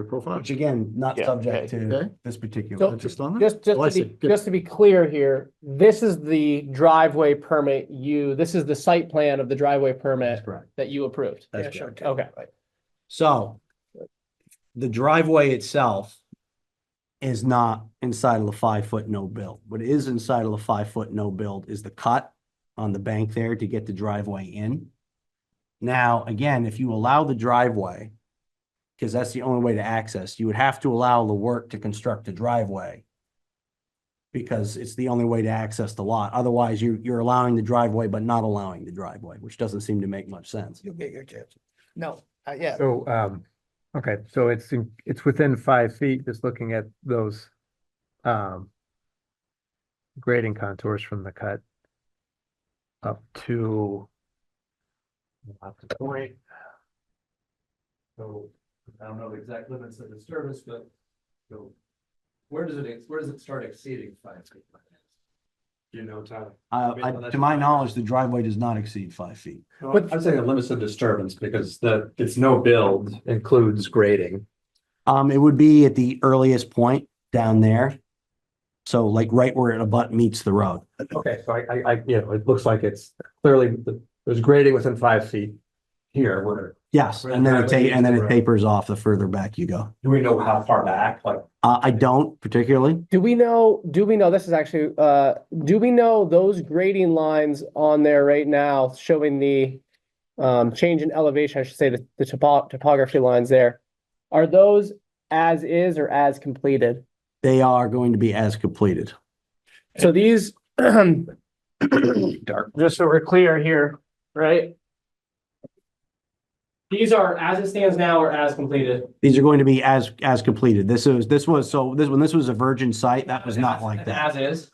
profile. Which again, not Yeah, subject okay. to this particular. So- Just on that? Just Oh, I to see. be, Good. just to be clear here, this is the driveway permit this is the site plan of the driveway permit That's correct. that you approved. Yeah, That's sure. correct. Okay. So the driveway itself is not inside of the 5-foot no build. What is inside of the 5-foot no build is the cut on the bank there to get the driveway in. Now, again, if you allow the driveway, because that's the only way to access, you would have to allow the work to construct the driveway because it's the only way to access the lot. Otherwise, you're allowing the driveway, but not allowing the driveway, which doesn't seem to make much sense. You'll get your chance. No, yeah, So, okay, so it's within 5 feet, just looking at those, grading contours from the cut up to the point. So I don't know the exact limits of disturbance, but so where does it start exceeding 5 feet? Do you know, Tyler? To my knowledge, the driveway does not exceed 5 feet. I'm saying the limits of disturbance because it's no build. Includes grading. It would be at the earliest point down there. So like right where it abut meets the road. Okay, so it looks like it's clearly, there's grading within 5 feet here, where. Yes, Where and the then driveway meets the it road. tapers off the further back you go. Do we know how far back? Like, I don't particularly. Do we know, this is actually, do we know those grading lines on there right now showing the change in elevation, I should say the topography lines there? Are those as is or as completed? They are going to be as completed. So these, just so we're clear here, right? These are as it stands now or as completed? These are going to be as completed. When this was a virgin site, that was not like that. As is?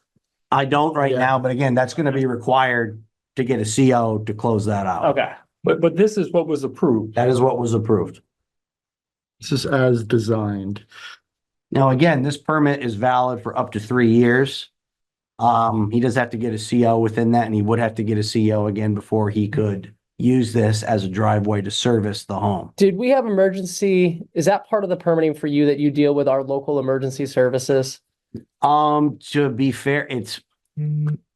I don't right Yeah. now, but again, that's gonna be required to get a CO to close that out. Okay. But this is what was approved. That is what was approved. This is as designed. Now, again, this permit is valid for up to 3 years. He does have to get a CO within that, and he would have to get a CO again before he could use this as a driveway to service the home. Did we have is that part of the permitting for you that you deal with our local emergency services? To be fair,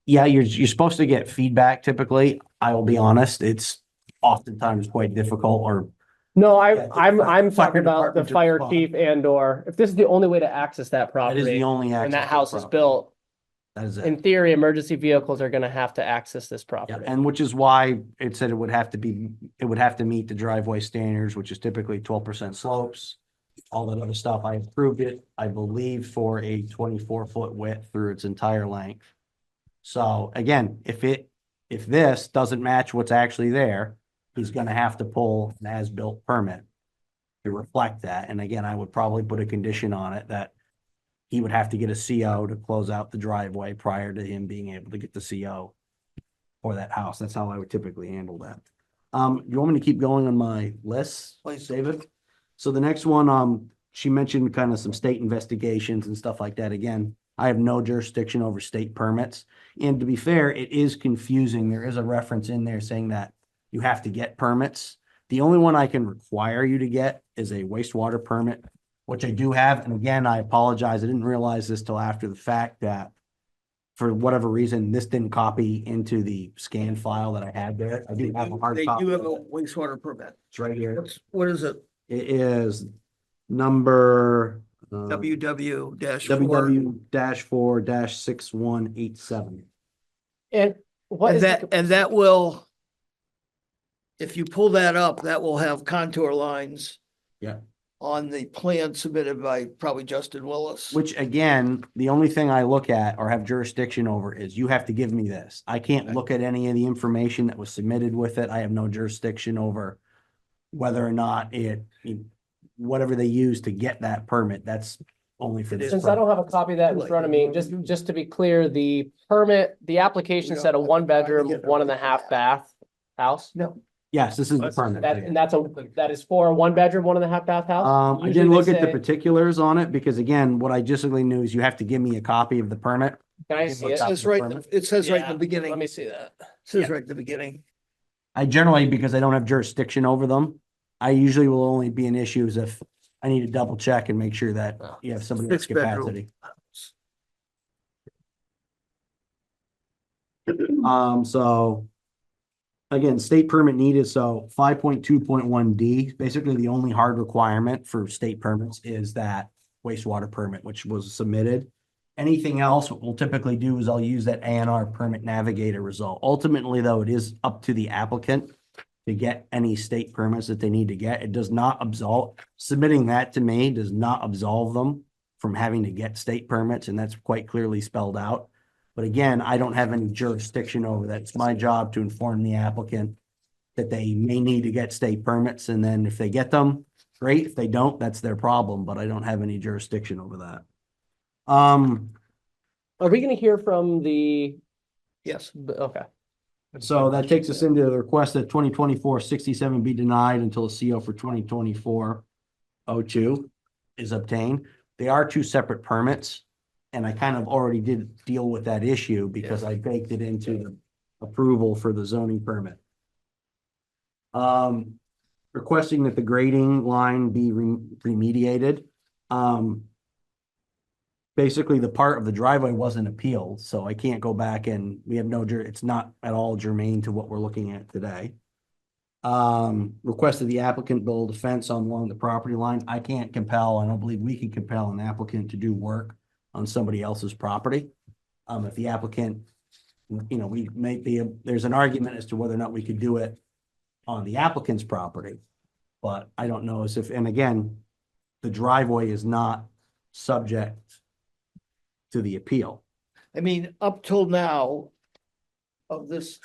yeah, you're supposed to get feedback typically. I will be honest, it's oftentimes quite difficult or No, Yeah, I'm fire talking about the department to fire respond. chief or if this is the only way to access that that property. is the only access. And that to the house is property. built, That is it. in theory, emergency vehicles are gonna have to access this Yeah, property. and which is why it said it would have to meet the driveway standards, which is typically 12% slopes. All that other stuff. I approved it, I believe, for a 24-foot width through its entire length. So again, if this doesn't match what's actually there, he's gonna have to pull an as-built permit to reflect that. And again, I would probably put a condition on it that he would have to get a CO to close out the driveway prior to him being able to get the CO for that house. That's how I would typically handle that. You want me to keep going on my list, Please. David? So the next one, she mentioned kind of some state investigations and stuff like that. Again, I have no jurisdiction over state permits. And to be fair, it is confusing. There is a reference in there saying that you have to get permits. The only one I can require you to get is a wastewater permit, which I do have. And again, I apologize. I didn't realize this till after the fact that for whatever reason, this didn't copy into the scan file that I had there. I do have a hard they copy. do have a wastewater permit. It's right here. What is it? It is number WW-4. WW-4-6187. And what is, And that will, if you pull that up, that will have contour lines. Yeah. On the plan submitted by probably Justin Willis. Which again, the only thing I look at or have jurisdiction over is you have to give me this. I can't look at any of the information that was submitted with it. I have no jurisdiction over whether or not whatever they use to get that permit, that's only for this. since I don't have a copy of that in front of me, just to be clear, the application said a 1-bedroom, 1.5 bath house? No, Yes, this is the permit. And that is for a 1 bedroom, 1.5 bath house? I Usually didn't they look at the say- particulars on it because again, what I just knew is you have to give me a copy of the permit. Can I Give see me a it? copy. It says right, it says right in Yeah, the beginning. Let me see that. Says right at the beginning. I generally, because I don't have jurisdiction over them, I usually will only be in issues if I need to double check and make sure that you have somebody with 6-bedroom. capacity. So again, state permit needed, so 5.2.1D, basically the only hard requirement for state permits is that wastewater permit, which was submitted. Anything else, what we'll typically do is I'll use that ANR permit navigator result. Ultimately, though, it is up to the applicant to get any state permits that they need to get. It does not absolve, submitting that to me does not absolve them from having to get state permits, and that's quite clearly spelled out. But again, I don't have any jurisdiction over that. It's my job to inform the applicant that they may need to get state permits, and then if they get them, great. If they don't, that's their problem, but I don't have any jurisdiction over that. Are we gonna hear from the, Yes. okay. So that takes us into the request that 2024-67 be denied until a CO for 2024-02 is obtained. They are two separate permits. And I kind of already did deal with that issue because I baked it into the approval for the zoning permit. Requesting that the grading line be remediated. Basically, the part of the driveway wasn't appealed, so I can't go back and we have no, it's not at all germane to what we're looking at today. Requested the applicant build a fence along the property line. I can't compel, I don't believe we can compel an applicant to do work on somebody else's property. If the applicant, we may be, there's an argument as to whether or not we could do it on the applicant's property. But I don't know as if, and again, the driveway is not subject to the appeal. I mean, up till now of this,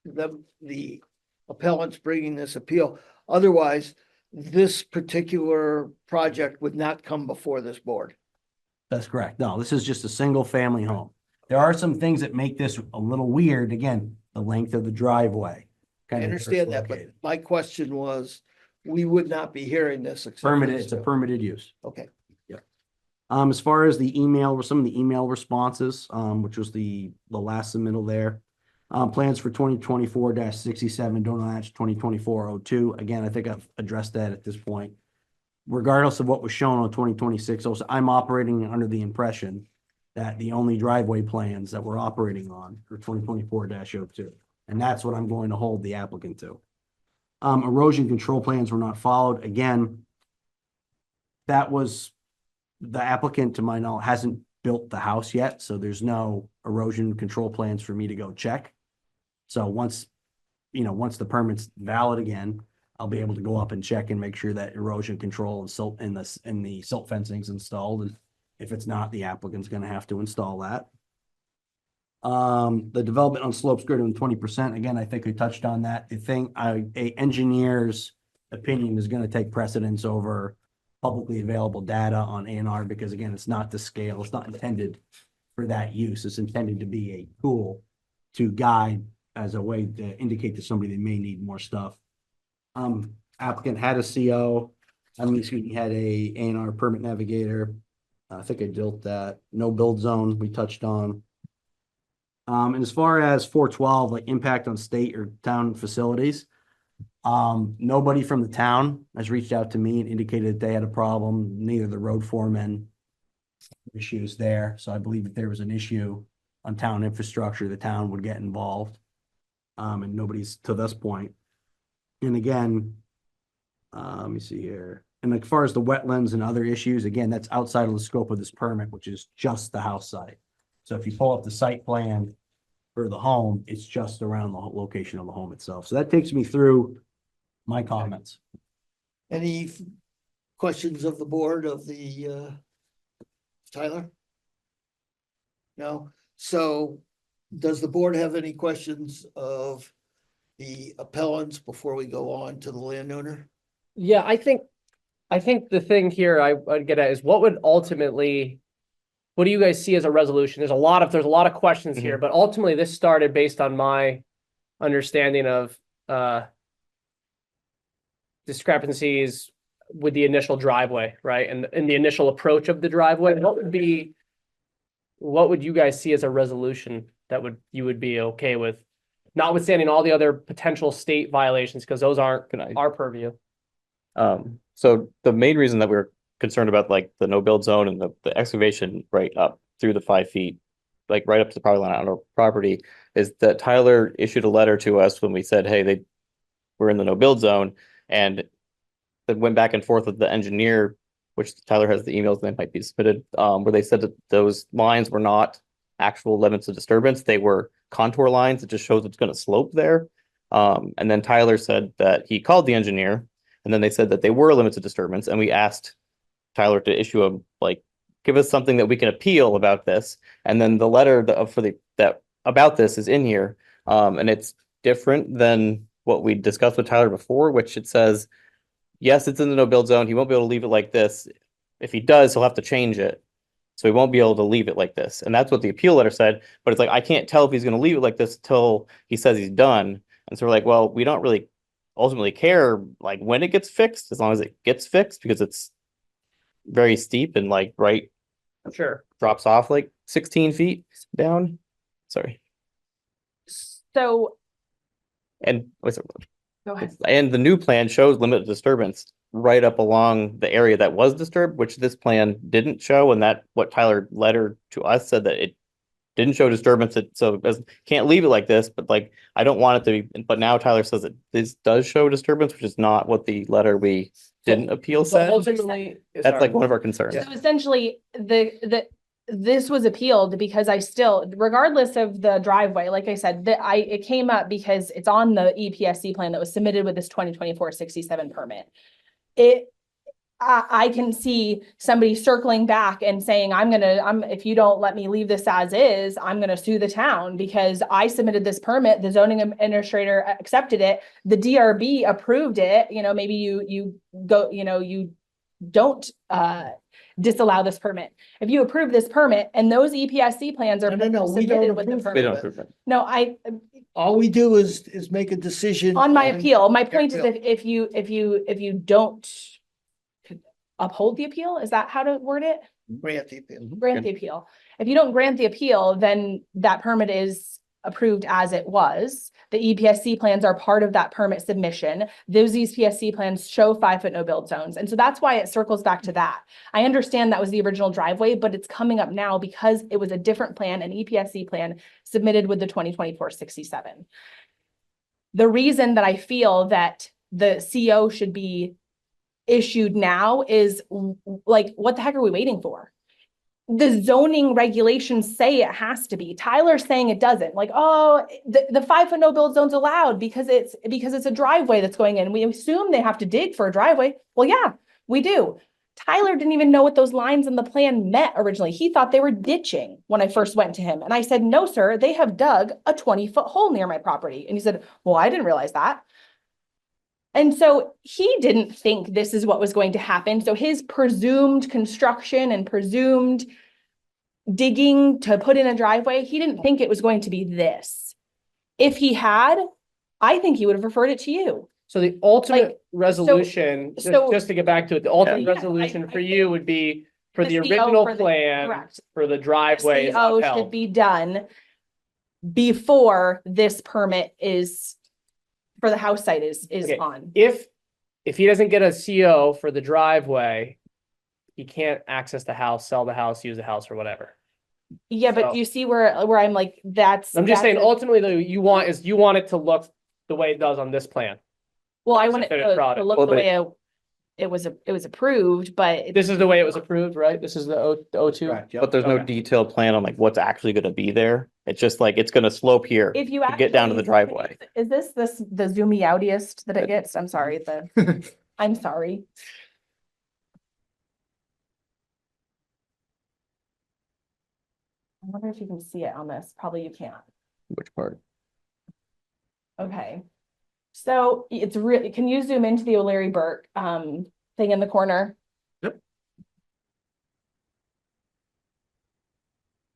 the appellant's bringing this appeal. Otherwise, this particular project would not come before this board. That's correct. No, this is just a single family home. There are some things that make this a little weird. Again, the length of the driveway. I kind of understand that, but dislocated. my question was, we would not be hearing this. except for Permitted, this it's a bill. permitted use. Okay, As far as the email, some of the email responses, which was the last submittal there. Plans for 2024-67 don't match 2024-02. Again, I think I've addressed that at this point. Regardless of what was shown on 2026, also, I'm operating under the impression that the only driveway plans that we're operating on are 2024-02. And that's what I'm going to hold the applicant to. Erosion control plans were not followed. Again, that was the applicant, to my knowledge, hasn't built the house yet, so there's no erosion control plans for me to go check. So once the permit's valid again, I'll be able to go up and check and make sure that erosion control and silt and the silt fencing's installed. And if it's not, the applicant's gonna have to install that. The development on slopes greater than 20%, again, I think we touched on that. A engineer's opinion is gonna take precedence over publicly available data on A&R because again, it's not the scale, it's not intended for that use. It's intended to be a tool to guide as a way to indicate to somebody they may need more stuff. Applicant had a CO, had a A&R permit navigator. I think I dealt that. No build zone we touched on. And as far as 412, like impact on state or town facilities, nobody from the town has reached out to me and indicated that they had a problem, neither the road foreman issues there. So I believe if there was an issue on town infrastructure, the town would get involved. And nobody's to this point. And again, let me see here. And as far as the wetlands and other issues, again, that's outside of the scope of this permit, which is just the house site. So if you pull up the site plan for the home, it's just around the location of the home itself. So that takes me through my comments. any questions of the board of the, Tyler? No, so does the board have any questions of the appellants before we go on to the landowner? Yeah, I think the thing here I'd get at is what do you guys see as a resolution? There's a lot of questions here, but ultimately this started based on my understanding of discrepancies with the initial driveway, right? And the initial approach of the driveway, what would you guys see as a resolution that you would be okay with? Notwithstanding all the other potential state violations, because those aren't our purview. So the main reason that we're concerned about like the no build zone and the excavation right up through the 5 feet, like right up to the property line on our property, is that Tyler issued a letter to us when we said, hey, they were in the no build zone, and that went back and forth with the engineer, which Tyler has the emails that might be submitted, where they said that those lines were not actual limits of disturbance. They were contour lines that just shows it's going to slope there. And then Tyler said that he called the engineer, and then they said that they were limits of disturbance. And we asked Tyler to issue give us something that we can appeal about this. And then the letter about this is in here. And it's different than what we discussed with Tyler before, which it says, yes, it's in the no build zone. He won't be able to leave it like this. If he does, he'll have to change it. So he won't be able to leave it like this. And that's what the appeal letter said. But it's like, I can't tell if he's going to leave it like this until he says he's done. And so we're like, well, we don't really ultimately care like when it gets fixed, as long as it gets fixed, because it's very steep and Sure. drops off like 16 feet down. Sorry. So And what's it? go ahead. And the new plan shows limit of disturbance right up along the area that was disturbed, which this plan didn't show. And that what Tyler letter to us said that it didn't show disturbance. So it can't leave it like this, but I don't want it to be, but now Tyler says that this does show disturbance, which is not what the letter we didn't appeal So said. ultimately, That's like one of our concerns. So essentially, this was appealed because I still, regardless of the driveway, like I said, it came up because it's on the EPSC plan that was submitted with this 2024-67 permit. I can see somebody circling back and saying, if you don't let me leave this as is, I'm gonna sue the town because I submitted this permit, the zoning administrator accepted it, the DRB approved it, maybe you don't disallow this permit. If you approve this permit and those EPSC plans are No, we don't submitted with the approve permit. We don't approve it. No, All we do is make a decision. on my appeal, my point is appeal. if you don't uphold the appeal, is that how to word it? Grant the appeal. Grant the appeal. If you don't grant the appeal, then that permit is approved as it was. The EPSC plans are part of that permit submission. Those EPSC plans show 5-foot no build zones. And so that's why it circles back to that. I understand that was the original driveway, but it's coming up now because it was a different plan, an EPSC plan submitted with the 2024-67. The reason that I feel that the CO should be issued now is what the heck are we waiting for? The zoning regulations say it has to be. Tyler's saying it doesn't. The 5-foot no build zone's allowed because it's a driveway that's going in. We assume they have to dig for a driveway. Well, yeah, we do. Tyler didn't even know what those lines in the plan meant originally. He thought they were ditching when I first went to him. And I said, no, sir, they have dug a 20-foot hole near my property. And he said, well, I didn't realize that. And so he didn't think this is what was going to happen. So his presumed construction and presumed digging to put in a driveway, he didn't think it was going to be this. If he had, I think he would have referred it to you. So the ultimate resolution, so- just to get back to it, the ultimate Yeah, resolution I for you would be for the CO original for the- plan correct. for the driveway is CO should upheld. be done before this permit is for the house site is Okay. on. If he doesn't get a CO for the driveway, he can't access the house, sell the house, use the house or whatever. Yeah, but So- you see where I'm like, I'm just saying, that's- ultimately, though, you want it to look the way it does on this plan. well, I it's a want it finished to product. look Well, the but way it was approved, but This is the way it was approved, right? This is the O2. Correct, But there's no Okay. detailed plan on what's actually going to be there. It's just it's going to slope here if you to get down to the actually- driveway. Is this the zoomy outiest that it gets? I'm sorry, I'm sorry. I wonder if you can see it on this. Probably you can't. Which part? Okay. So it's really, can you zoom into the O'Leary Burke thing in the corner? Yep.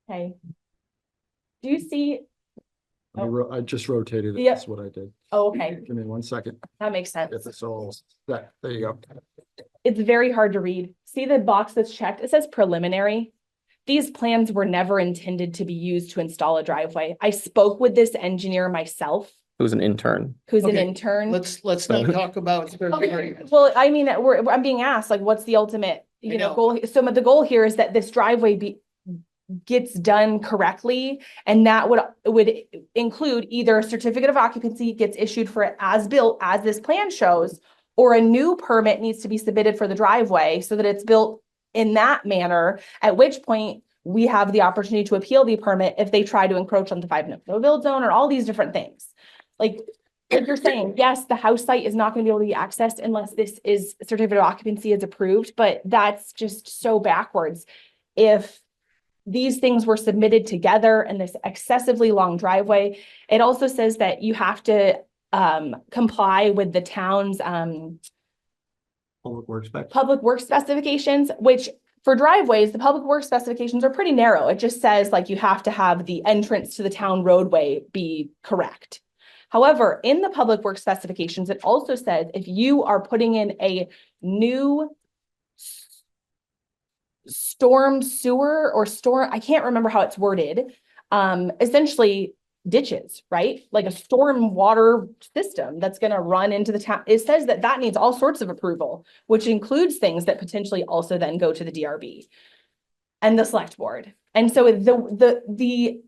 Okay. Do you see I just rotated it. Yeah. That's what I did. Oh, okay, Give me 1 second. that makes sense. Get this all set. There you go. It's very hard to read. See the box that's checked? It says preliminary. These plans were never intended to be used to install a driveway. I spoke with this engineer myself, Who's an intern? who's an Okay, intern. Let's not talk about. Okay, well, I mean, I'm being asked, like, what's the ultimate, I know. goal? So the goal here is that this driveway gets done correctly. And that would include either a certificate of occupancy gets issued for it as built, as this plan shows, or a new permit needs to be submitted for the driveway so that it's built in that manner, at which point we have the opportunity to appeal the permit if they try to encroach on the 5 no build zone or all these different things. Like you're saying, yes, the house site is not going to be able to be accessed unless this is certificate of occupancy is approved, but that's just so backwards. If these things were submitted together in this excessively long driveway, it also says that you have to comply with the town's public works specifications, which for driveways, the public works specifications are pretty narrow. It just says like you have to have the entrance to the town roadway be correct. However, in the public works specifications, it also says if you are putting in a new storm sewer or storm, I can't remember how it's worded, essentially ditches, right? Like a storm water system that's going to run into the town. It says that that needs all sorts of approval, which includes things that potentially also then go to the DRB and the select board. And so the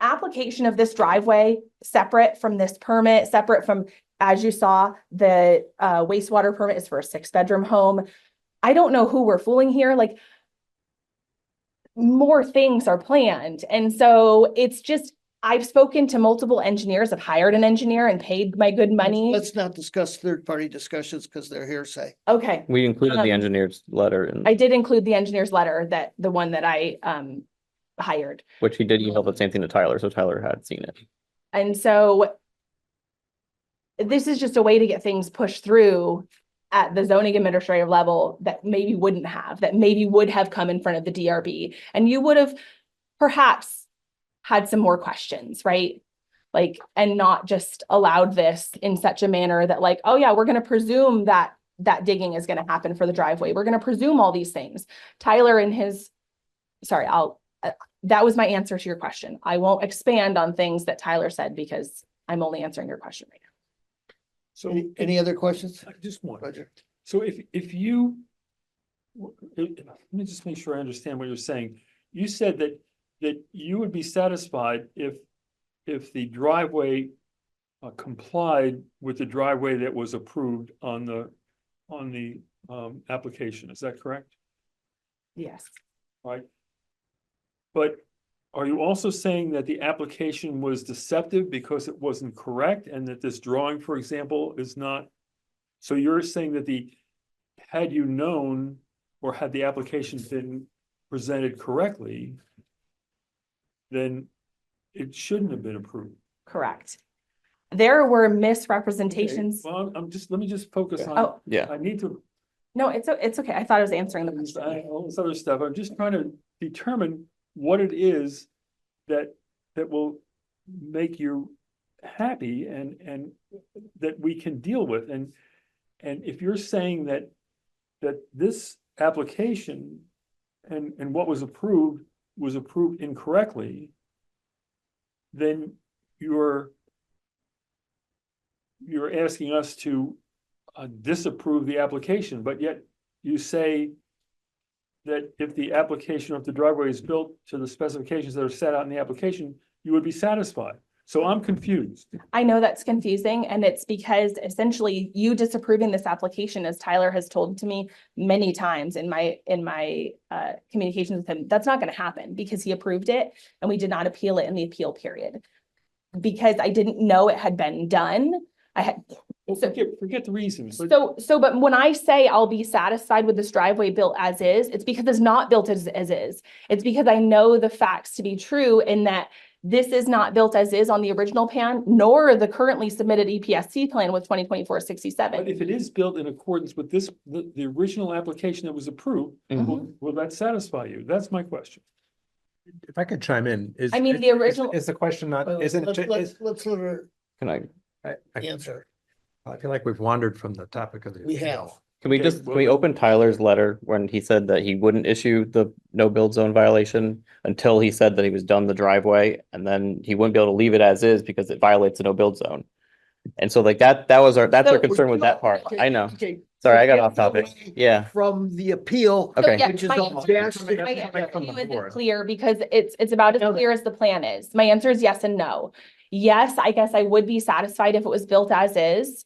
application of this driveway, separate from this permit, separate from, as you saw, the wastewater permit is for a 6-bedroom home. I don't know who we're fooling here. Like, more things are planned. And so it's just, I've spoken to multiple engineers. I've hired an engineer and paid my good money. Let's not discuss third-party discussions because they're hearsay. Okay. We included the engineer's letter and I did include the engineer's letter, that the one that I hired. which he did email the same thing to Tyler, so Tyler had seen it. And so this is just a way to get things pushed through at the zoning administrative level that maybe wouldn't have, that maybe would have come in front of the DRB. And you would have perhaps had some more questions, right? Like, and not just allowed this in such a manner that like, oh yeah, we're going to presume that digging is going to happen for the driveway. We're going to presume all these things. Tyler in his, sorry, that was my answer to your question. I won't expand on things that Tyler said because I'm only answering your question right now. So Any other questions? just one. Roger. So if you, let me just make sure I understand what you're saying. You said that you would be satisfied if the driveway complied with the driveway that was approved on the application. Is that correct? Yes. Right. But are you also saying that the application was deceptive because it wasn't correct and that this drawing, for example, is not? So you're saying that had you known or had the application been presented correctly, then it shouldn't have been approved. Correct. There were misrepresentations. Well, let me just focus on, Oh, Yeah. I need to, no, it's okay. I thought I was answering the question. all this other stuff. I'm just trying to determine what it is that will make you happy and that we can deal with. And if you're saying that this application and what was approved incorrectly, then you're asking us to disapprove the application, but yet you say that if the application of the driveway is built to the specifications that are set out in the application, you would be satisfied. So I'm confused. I know that's confusing, and it's because essentially you disapproving this application, as Tyler has told to me many times in my communications with him, that's not going to happen because he approved it and we did not appeal it in the appeal period because I didn't know it had been done. Well, forget the reasons. But when I say I'll be satisfied with this driveway built as is, it's because it's not built as is. It's because I know the facts to be true in that this is not built as is on the original plan, nor the currently submitted EPSC plan with 2024-67. But if it is built in accordance with the original application that was approved, will that satisfy you? That's my question. If I could chime in, I mean, the original- Is the question not, Wait, isn't it, let's let her Can I answer. feel like we've wandered from the topic of the. We appeal. have. can we Okay, just, can well, we open Tyler's letter when he said that he wouldn't issue the no build zone violation until he said that he was done the driveway, and then he wouldn't be able to leave it as is because it violates the no build zone. And so like that's our So- concern with that part. Okay, I know. okay. Sorry, I got Get off topic. away Yeah. From the appeal. Okay. yeah, Which is my all answer- dashed. My Coming answer from to you the isn't board. clear because it's about as clear as the plan is. My answer is yes and no. Yes, I guess I would be satisfied if it was built as is.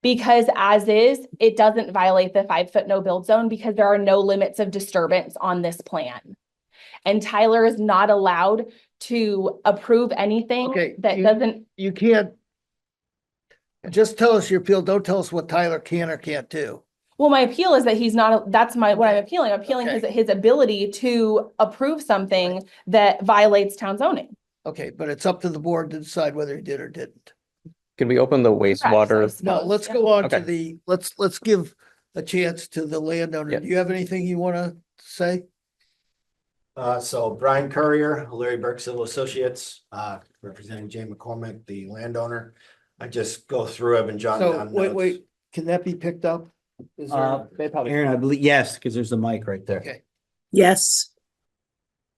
Because as is, it doesn't violate the 5-foot no build zone because there are no limits of disturbance on this plan. And Tyler is not allowed to approve anything Okay, that you- doesn't, You can't. Just tell us your appeal. Don't tell us what Tyler can or can't do. well, my appeal is that he's not, that's what I'm appealing. I'm appealing Okay. his ability to approve something that violates town zoning. Okay, but it's up to the board to decide whether he did or didn't. Can we open the wastewater? No, Suppose, let's yeah. go on to Okay. the, let's give a chance to the landowner. Yeah. Do you have anything you want to say? So Brian Courier, Larry Burke Civil Associates, representing Jay McCormick, the landowner. I just go through, I've been jotting So down wait, notes. wait, can that be picked up? Is there? They probably. Aaron, I believe, yes, because there's the mic right there. Okay, Yes.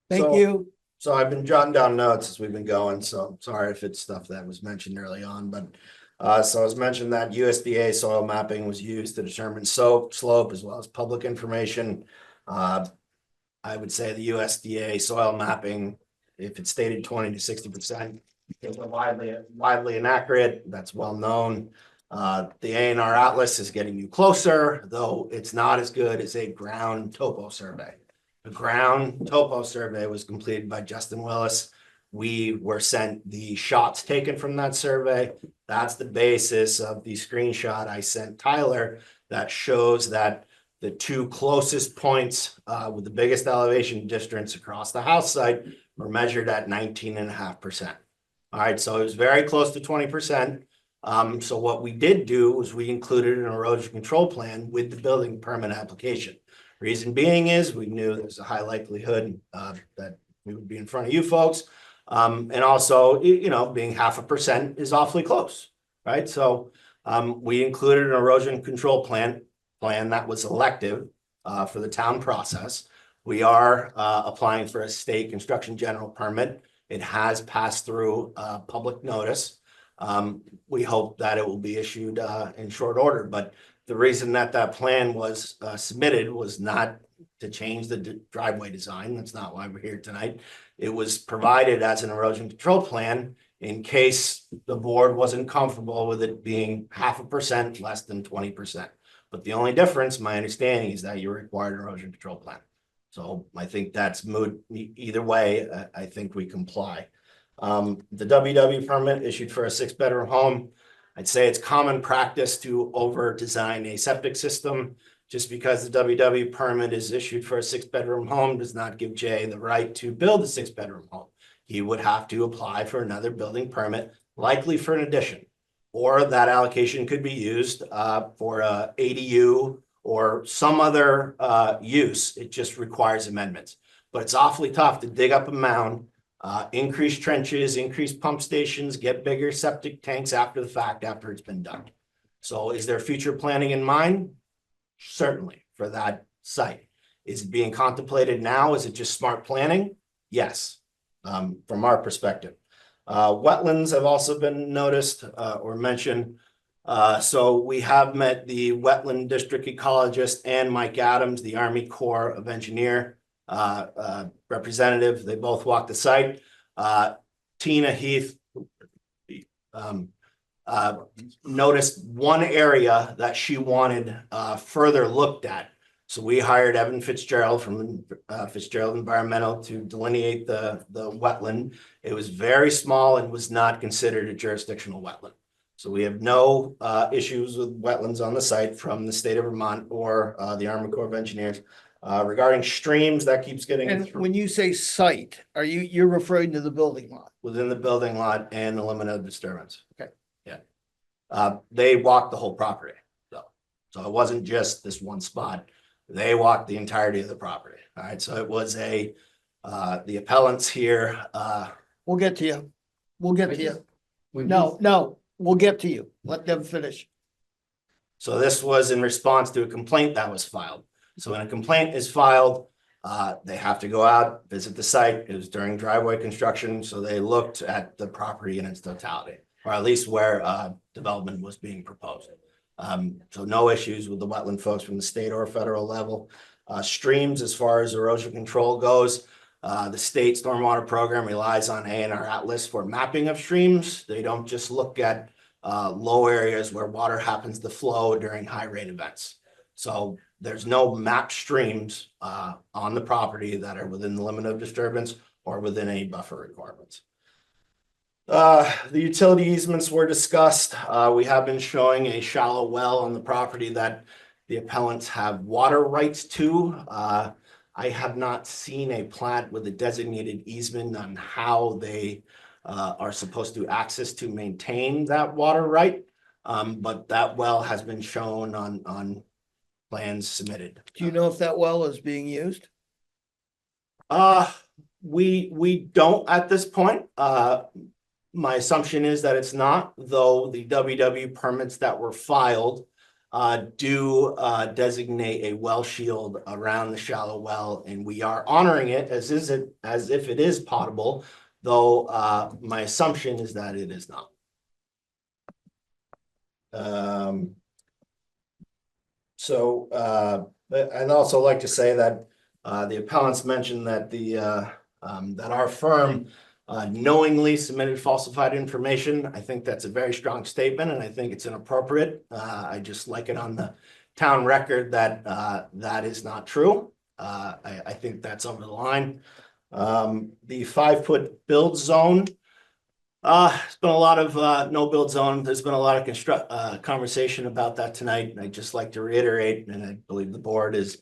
thank So- you. So I've been jotting down notes as we've been going, so I'm sorry if it's stuff that was mentioned early on, but. So as mentioned that USDA soil mapping was used to determine slope as well as public information. I would say the USDA soil mapping, if it's stated 20 to 60%, is widely inaccurate. That's well known. The A&R Atlas is getting you closer, though it's not as good as a ground topo survey. The ground topo survey was completed by Justin Willis. We were sent the shots taken from that survey. That's the basis of the screenshot I sent Tyler that shows that the two closest points with the biggest elevation distance across the house site were measured at 19.5%. All right, so it was very close to 20%. So what we did do was we included an erosion control plan with the building permit application. Reason being is we knew there's a high likelihood that we would be in front of you folks. And also, you know, being 0.5% is awfully close, right? So we included an erosion control plan that was elective for the town process. We are applying for a state construction general permit. It has passed through public notice. We hope that it will be issued in short order, but the reason that plan was submitted was not to change the driveway design. That's not why we're here tonight. It was provided as an erosion control plan in case the board wasn't comfortable with it being 0.5% less than 20%. But the only difference, my understanding, is that you required an erosion control plan. So I think that's moot. Either way, I think we comply. The WW permit issued for a 6-bedroom home. I'd say it's common practice to over design a septic system. Just because the WW permit is issued for a 6-bedroom home does not give Jay the right to build a 6-bedroom home. He would have to apply for another building permit, likely for an addition. Or that allocation could be used for a ADU or some other use. It just requires amendments. But it's awfully tough to dig up a mound, increase trenches, increase pump stations, get bigger septic tanks after the fact, after it's been done. So is there future planning in mind? Certainly for that site. Is it being contemplated now? Is it just smart planning? Yes, from our perspective. Wetlands have also been noticed or mentioned. So we have met the wetland district ecologist and Mike Adams, the Army Corps of Engineer representative. They both walked the site. Tina Heath noticed one area that she wanted further looked at. So we hired Evan Fitzgerald from Fitzgerald Environmental to delineate the wetland. It was very small and was not considered a jurisdictional wetland. So we have no issues with wetlands on the site from the state of Vermont or the Army Corps of Engineers. Regarding streams, that keeps getting And when you say site, you're referring to the building lot? within the building lot and the limit of disturbance. Okay. Yeah. They walked the whole property, though. So it wasn't just this one spot. They walked the entirety of the property. All right. So it was a The appellants here, We'll get to you. We'll get to you. No, we'll get to you. Let them finish. so this was in response to a complaint that was filed. So when a complaint is filed, they have to go out, visit the site. It was during driveway construction, so they looked at the property in its totality, or at least where development was being proposed. So no issues with the wetland folks from the state or federal level. Streams, as far as erosion control goes, the state stormwater program relies on A&R Atlas for mapping of streams. They don't just look at low areas where water happens to flow during high rain events. So there's no mapped streams on the property that are within the limit of disturbance or within any buffer requirements. The utility easements were discussed. We have been showing a shallow well on the property that the appellants have water rights to. I have not seen a plat with a designated easement on how they are supposed to access to maintain that water right. But that well has been shown on plans submitted. Do you know if that well is being used? We don't at this point. My assumption is that it's not, though the WW permits that were filed do designate a well shield around the shallow well, and we are honoring it as if it is potable, though my assumption is that it is not. I'd also like to say that the appellants mentioned that that our firm knowingly submitted falsified information. I think that's a very strong statement, and I think it's inappropriate. I just like it on the town record that that is not true. I think that's over the line. The 5-foot build zone. It's been a lot of no build zone. There's been a lot of conversation about that tonight. And I'd just like to reiterate, and I believe the board is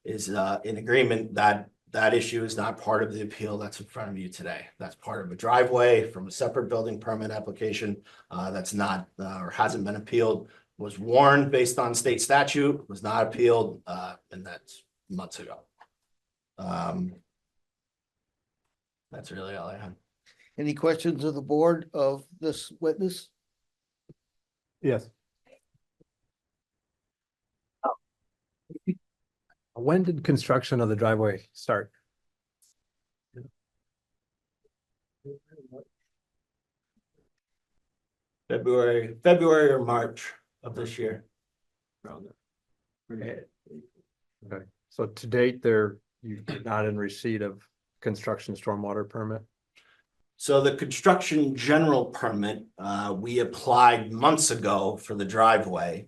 in agreement that that issue is not part of the appeal that's in front of you today. That's part of a driveway from a separate building permit application that's not or hasn't been appealed, was warned based on state statute, was not appealed, and that's months ago. That's really all I have. Any questions of the board of this witness? Yes. When did construction of the driveway start? February or March of this year. Okay. So to date, you're not in receipt of construction stormwater permit? So the construction general permit, we applied months ago for the driveway.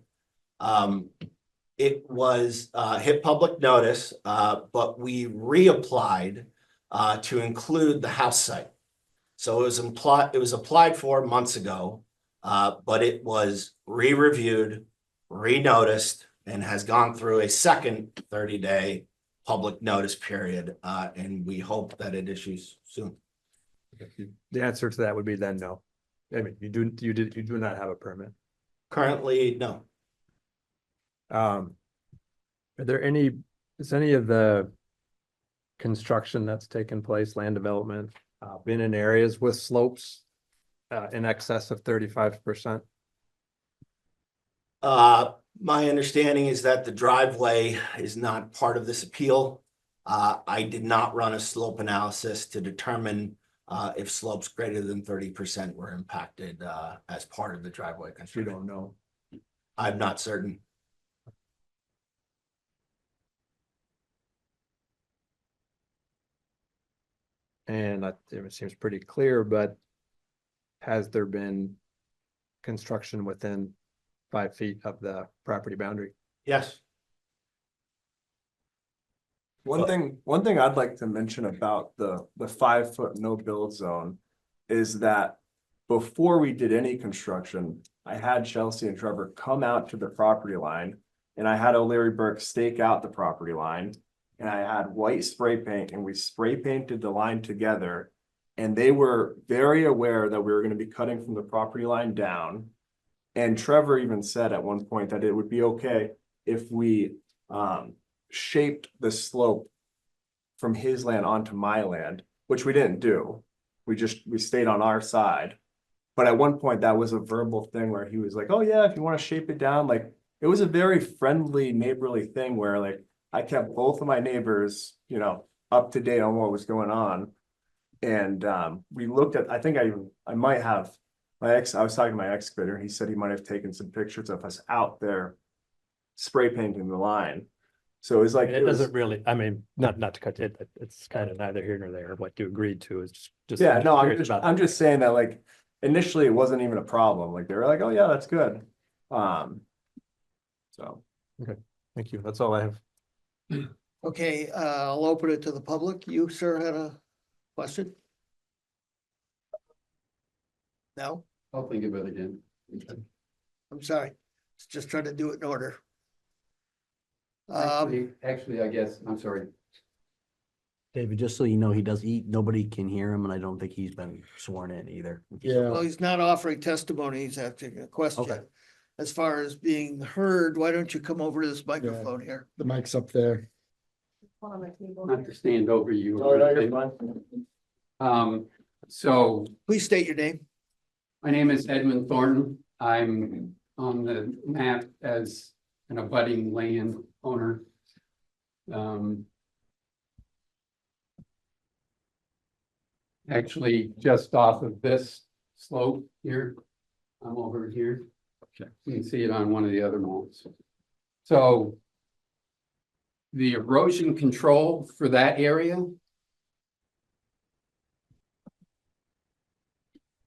It was hit public notice, but we reapplied to include the house site. So it was applied for months ago, but it was re-reviewed, re-noticed, and has gone through a second 30-day public notice period, and we hope that it issues soon. The answer to that would be then no. I mean, you do not have a permit. Currently, no. Are there is any of the construction that's taken place, land development, been in areas with slopes in excess of 35%? My understanding is that the driveway is not part of this appeal. I did not run a slope analysis to determine if slopes greater than 30% were impacted as part of the driveway You construction. don't know. I'm not certain. And it seems pretty clear, but has there been construction within 5 feet of the property boundary? Yes. One thing I'd like to mention about the 5-foot no build zone is that before we did any construction, I had Chelsye and Trevor come out to the property line, and I had O'Leary Burke stake out the property line, and I had white spray paint, and we spray painted the line together, and they were very aware that we were going to be cutting from the property line down. And Trevor even said at one point that it would be okay if we shaped the slope from his land onto my land, which we didn't do. We stayed on our side. But at one point, that was a verbal thing where he was like, oh yeah, if you want to shape it down, like, it was a very friendly neighborly thing where like, I kept both of my neighbors, you know, up to date on what was going on. And we looked at, I might have, I was talking to my excavator, he said he might have taken some pictures of us out there spray painting the line. So it was like, It doesn't really, I mean, not to cut it, but it's kind of neither here nor there. What you agreed to is just. yeah, no, curious about I'm just saying that like, initially it wasn't even a problem. Like, they were like, oh yeah, that's good. So. Thank you. That's all I have. Okay, I'll open it to the public. You, sir, had a question? No, I'll think about it again. I'm sorry. Just trying to do it in order. Actually, I guess, I'm sorry. David, just so you know, nobody can hear him, and I don't think he's been sworn in either. Well, he's not offering testimony, he's asking a question. Okay. As far as being heard, why don't you come over to this microphone here? The mic's up there. Not Not to stand over you. Oh, no, you're fine. So Please state your name. my name is Edmund Thornton. I'm on the map as an abutting land owner. Actually, just off of this slope here, I'm over here. Okay. You can see it on one of the other maps. So the erosion control for that area,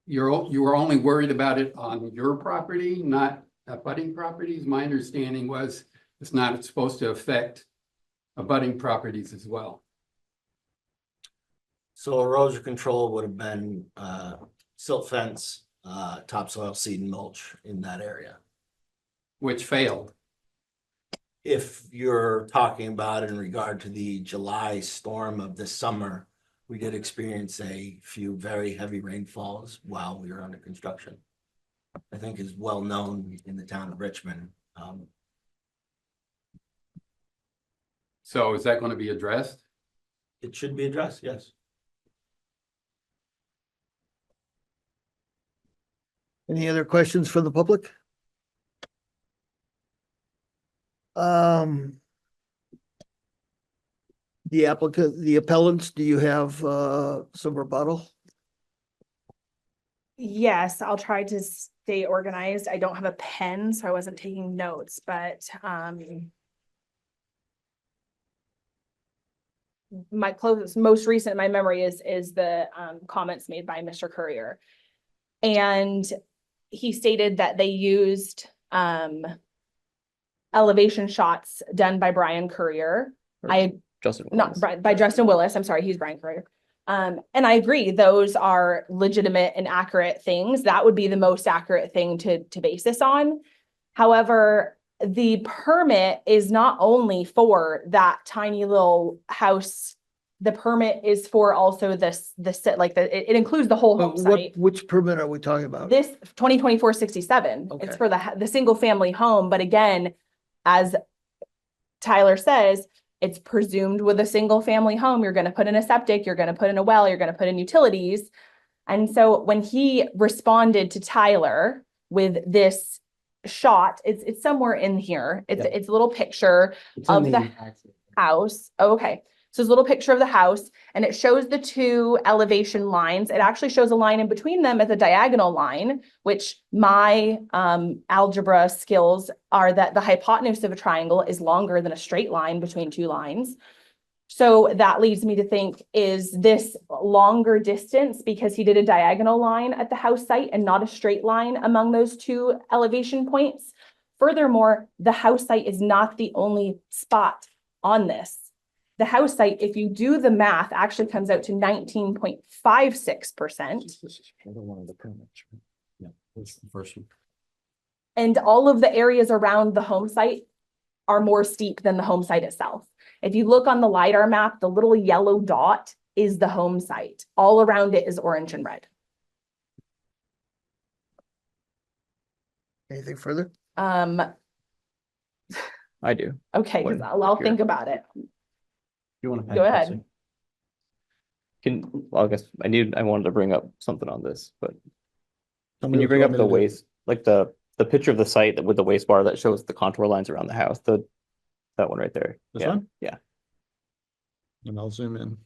you were only worried about it on your property, not abutting properties. My understanding was it's not supposed to affect abutting properties as well. So erosion control would have been silt fence, topsoil, seed and mulch in that area. Which failed. If you're talking about in regard to the July storm of this summer, we did experience a few very heavy rainfalls while we were under construction. I think is well known in the town of Richmond. So is that going to be addressed? It should be addressed, yes. Any other questions for the public? The applicant, the appellants, do you have some rebuttal? Yes, I'll try to stay organized. I don't have a pen, so I wasn't taking notes, but my closest, most recent in my memory is the comments made by Mr. Courier. And he stated that they used elevation shots done by Brian Courier. Justin. Not by Justin Willis. I'm sorry, he's Brian Courier. And I agree, those are legitimate and accurate things. That would be the most accurate thing to base this on. However, the permit is not only for that tiny little house. The permit is for also it includes the whole home site. Which permit are we talking about? This 2024-67, Okay. it's for the single family home. But again, as Tyler says, it's presumed with a single family home, you're going to put in a septic, you're going to put in a well, you're going to put in utilities. And so when he responded to Tyler with this shot, it's somewhere in here. It's a little picture of the house. Oh, okay. So it's a little picture of the house and it shows the two elevation lines. It actually shows a line in between them as a diagonal line, which my algebra skills are that the hypotenuse of a triangle is longer than a straight line between two lines. So that leads me to think, is this longer distance because he did a diagonal line at the house site and not a straight line among those two elevation points? Furthermore, the house site is not the only spot on this. The house site, if you do the math, actually comes out to 19.56%. This is another one of the permits. Right? Yeah, that's the first one. And all of the areas around the home site are more steep than the home site itself. If you look on the LiDAR map, the little yellow dot is the home site. All around it is orange and red. Anything further? I do. Okay, because I'll think about it. You want to? Go ahead. I guess I wanted to bring up something on this, but Tell me can you what bring want up me the to do. waste, like the picture of the site with the waste bar that shows the contour lines around the house, that one right there? This Yeah, one? yeah. And I'll zoom in.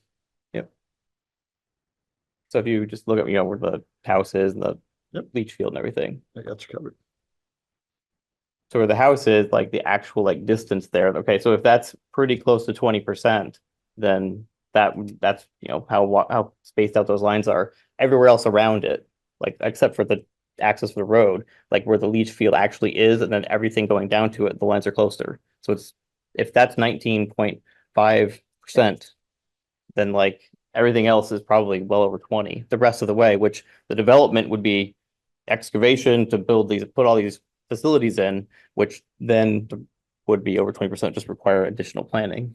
So if you just look at, where the house is and the Yep. leach field and everything. I got you covered. So where the house is, like the actual like distance there, okay, so if that's pretty close to 20%, then that's how spaced out those lines are. Everywhere else around it, like except for the access for the road, like where the leach field actually is, and then everything going down to it, the lines are closer. So if that's 19.5%, then like everything else is probably well over 20 the rest of the way, which the development would be excavation to put all these facilities in, which then would be over 20%, just require additional planning.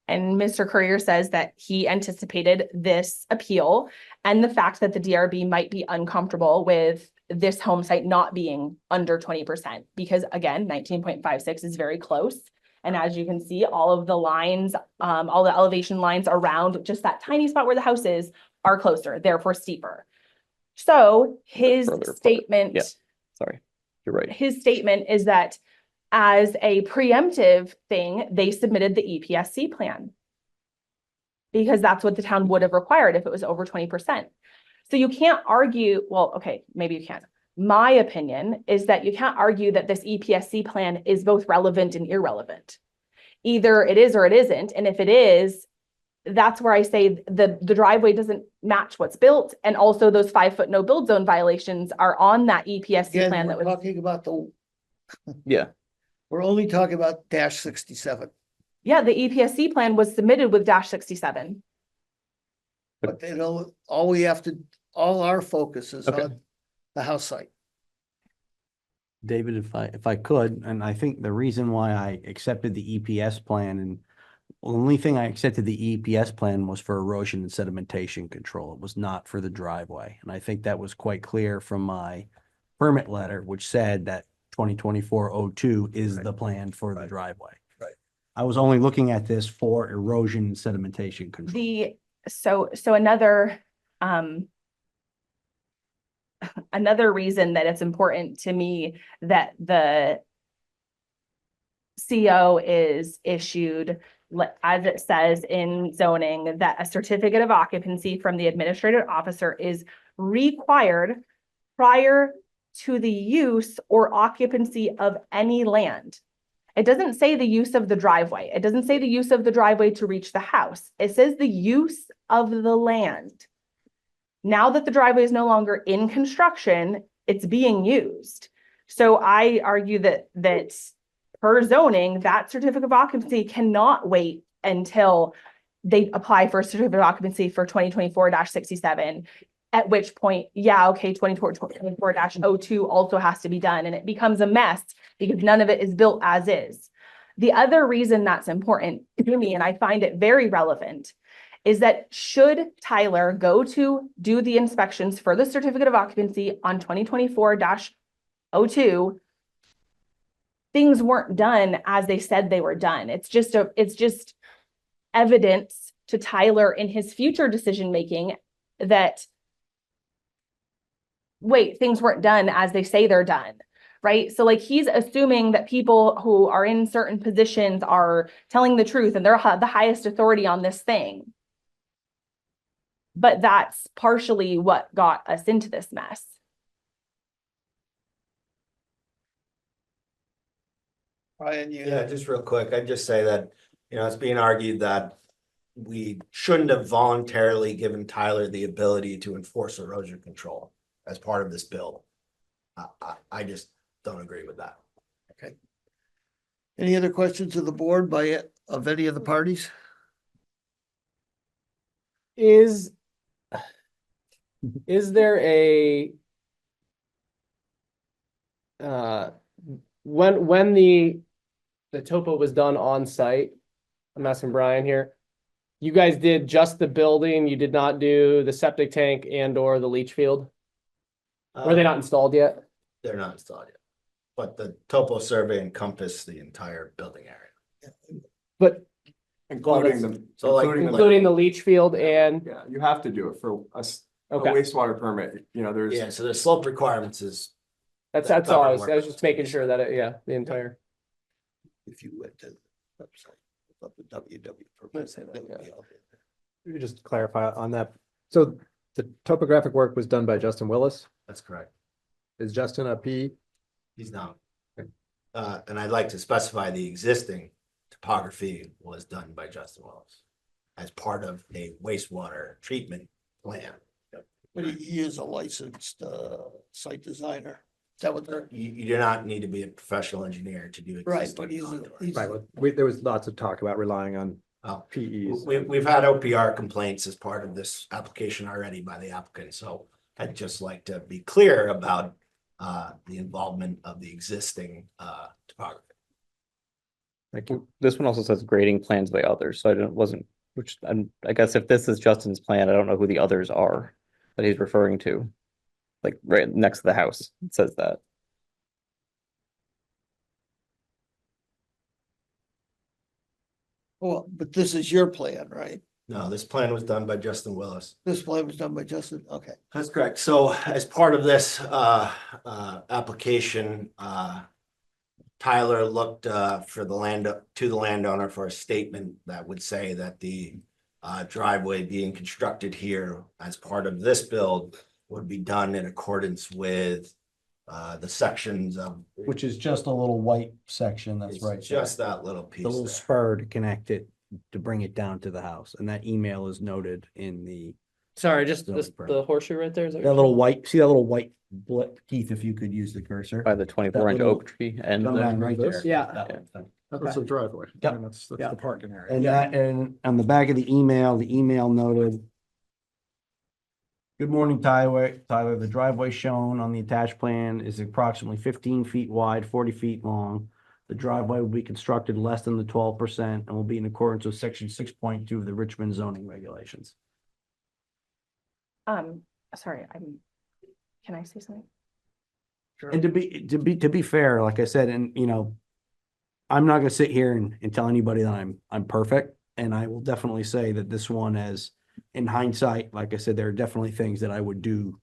And Mr. Courier says that he anticipated this appeal and the fact that the DRB might be uncomfortable with this home site not being under 20%, because again, 19.56 is very close. And as you can see, all of the lines, all the elevation lines around just that tiny spot where the house is are closer, therefore steeper. So his Further apart. statement. Yeah. Sorry, you're right. His statement is that as a preemptive thing, they submitted the EPSC plan, because that's what the town would have required if it was over 20%. So you can't argue, well, okay, maybe you can. My opinion is that you can't argue that this EPSC plan is both relevant and irrelevant. Either it is or it isn't. And if it is, that's where I say the driveway doesn't match what's built. And also those 5-foot no build zone violations are on that EPSC Again, plan that we're was. talking about Yeah. we're only talking about -67, Yeah, the EPSC plan was submitted with -67. but all our focus is Okay. on the house site. David, if I could, and I think the reason why I accepted the EPS plan, and the only thing I accepted the EPS plan was for erosion and sedimentation control. It was not for the driveway. And I think that was quite clear from my permit letter, which said that 2024-02 is the plan for the driveway. Right. I was only looking at this for erosion and sedimentation control. So another reason that it's important to me that the CO is issued, as it says in zoning, that a certificate of occupancy from the administrative officer is required prior to the use or occupancy of any land. It doesn't say the use of the driveway. It doesn't say the use of the driveway to reach the house. It says the use of the land. Now that the driveway is no longer in construction, it's being used. So I argue that per zoning, that certificate of occupancy cannot wait until they apply for a certificate of occupancy for 2024-67. At which point, yeah, okay, 2024-02 also has to be done, and it becomes a mess because none of it is built as is. The other reason that's important to me, and I find it very relevant, is that should Tyler go to do the inspections for the certificate of occupancy on 2024-02, things weren't done as they said they were done. It's just evidence to Tyler in his future decision-making that, wait, things weren't done as they say they're done, right? So like he's assuming that people who are in certain positions are telling the truth and they're the highest authority on this thing. But that's partially what got us into this mess. Brian, Yeah, just real quick, I'd just say that, it's being argued that we shouldn't have voluntarily given Tyler the ability to enforce erosion control as part of this bill. I just don't agree with that. Okay. Any other questions of the board of any of the parties? Is there a when the topo was done on site, I'm asking Brian here, you guys did just the building, you did not do the septic tank and or the leach field? Were they not installed yet? They're not installed yet, but the topo survey encompassed the entire building area. But Including the, So like- Including the leach field and, Yeah, you have to do it for a okay, wastewater permit, you know, there's. Yeah, so the slope requirements is, that's all I was just making sure that, yeah, the entire. If you went to the website, up the WW. Let me just clarify on that. So the topographic work was done by Justin Willis. that's correct. Is Justin a P? He's not. And I'd like to specify the existing topography was done by Justin Wells as part of a wastewater treatment plan. But he is a licensed site designer. Is that what they're? You do not need to be a professional engineer to do. Right, existing but he's, contours. Right, well, there was lots of talk about relying on Oh, PEs. we've had OPR complaints as part of this application already by the applicant, so I'd just like to be clear about the involvement of the existing topography. Thank you. This one also says grading plans by others, so I guess if this is Justin's plan, I don't know who the others are that he's referring to. Like right next to the house, it says that. well, but this is your plan, right? No, this plan was done by Justin Willis. This plan was done by Justin, okay. That's correct. So as part of this application, Tyler looked for the landowner for a statement that would say that the driveway being constructed here as part of this build would be done in accordance with the sections of. Which is just a little white section that's It's right there. just that little piece. The little there. spur to connect it, to bring it down to the house. And that email is noted in the, Sorry, just Zoning this, permit. the horseshoe right there, is that? that little white, see that little white blip, Keith, if you could use the cursor. By the 24-inch little- oak tree and Come down right there. Yeah. That little thing. That's a driveway. Yep. And that's Yeah. the parking area. And that, and on the back of the email noted. Good morning, Tyler. Tyler, the driveway shown on the attached plan is approximately 15 feet wide, 40 feet long. The driveway will be constructed less than the 12% and will be in accordance with section 6.2 of the Richmond zoning regulations. Sorry, can I say something? And to be fair, like I said, and you know, I'm not gonna sit here and tell anybody that I'm perfect. And I will definitely say that this one as in hindsight, like I said, there are definitely things that I would do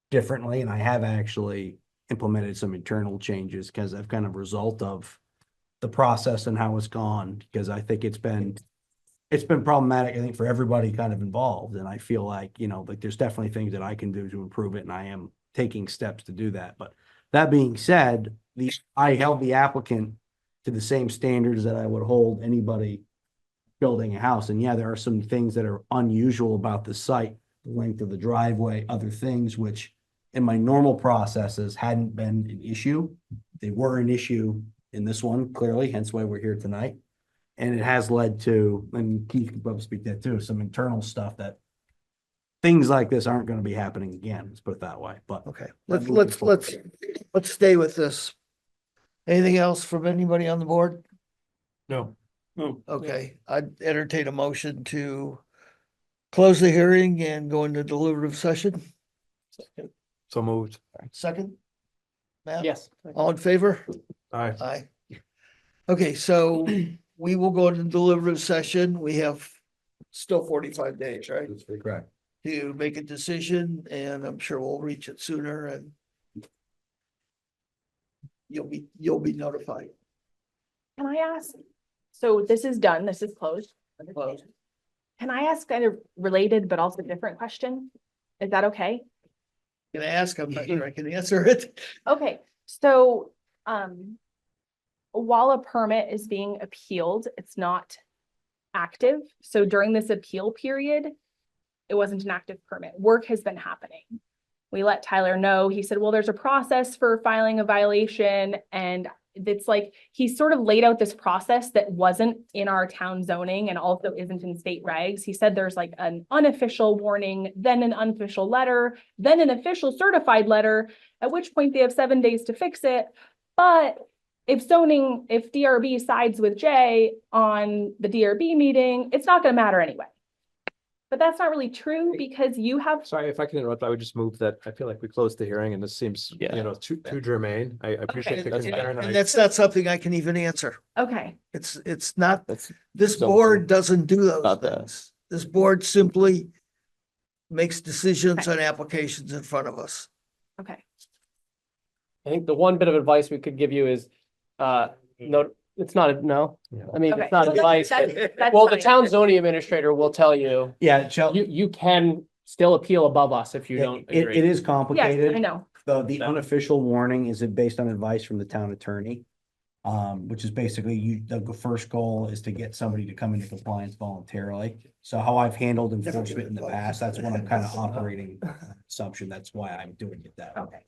differently. And I have actually implemented some internal changes because I've kind of result of the process and how it's gone, because I think it's been problematic, I think, for everybody kind of involved. And I feel like, you know, like there's definitely things that I can do to improve it, and I am taking steps to do that. But that being said, I held the applicant to the same standards that I would hold anybody building a house. And yeah, there are some things that are unusual about the site, the length of the driveway, other things which in my normal processes hadn't been an issue. They were an issue in this one, clearly, hence why we're here tonight. And it has led to, and Keith can probably speak to that too, some internal stuff that things like this aren't going to be happening again, let's put it that way, but. Okay, I'm let's looking let's stay with this. Anything else from anybody on the board? No. Okay, I'd entertain a motion to close the hearing and go into deliberative session. So moved. Second? Matt? Yes. All in favor? Aye. Aye. Okay, so we will go into deliberative session. We have still 45 days, right? That's correct. To make a decision, and I'm sure we'll reach it sooner, and you'll be notified. Can I ask, so this is done, this is closed. Closed. Can I ask kind of related but also different question? Is that okay? Can I ask? I'm not sure I can answer it. Okay, so, while a permit is being appealed, it's not active. So during this appeal period, it wasn't an active permit. Work has been happening. We let Tyler know. He said, well, there's a process for filing a violation. And it's like, he sort of laid out this process that wasn't in our town zoning and also isn't in state regs. He said there's like an unofficial warning, then an unofficial letter, then an official certified letter, at which point they have 7 days to fix it. But if DRB sides with Jay on the DRB meeting, it's not going to matter anyway. But that's not really true because you have, Sorry, if I can interrupt, I would just move that, I feel like we closed the hearing and this seems, Yeah. you know, too germane. I appreciate the Okay. concern and And I, that's not something I can even answer. okay, It's not, That's this so- board doesn't do those Not that. things. This board simply makes decisions on applications in front of us. okay. I think the one bit of advice we could give you is, no, it's not, no. Yeah. I mean, Okay. it's not So advice. that's Well, the fine. town zoning administrator will tell you, Yeah, Chelsea, you can still appeal above us if you don't it agree. is Yes, complicated. I know. The unofficial warning is based on advice from the town attorney. Which is basically the first goal is to get somebody to come into compliance voluntarily. So how I've handled enforcement in the past, that's when I'm kind of operating assumption. That's why I'm doing it that way. Okay.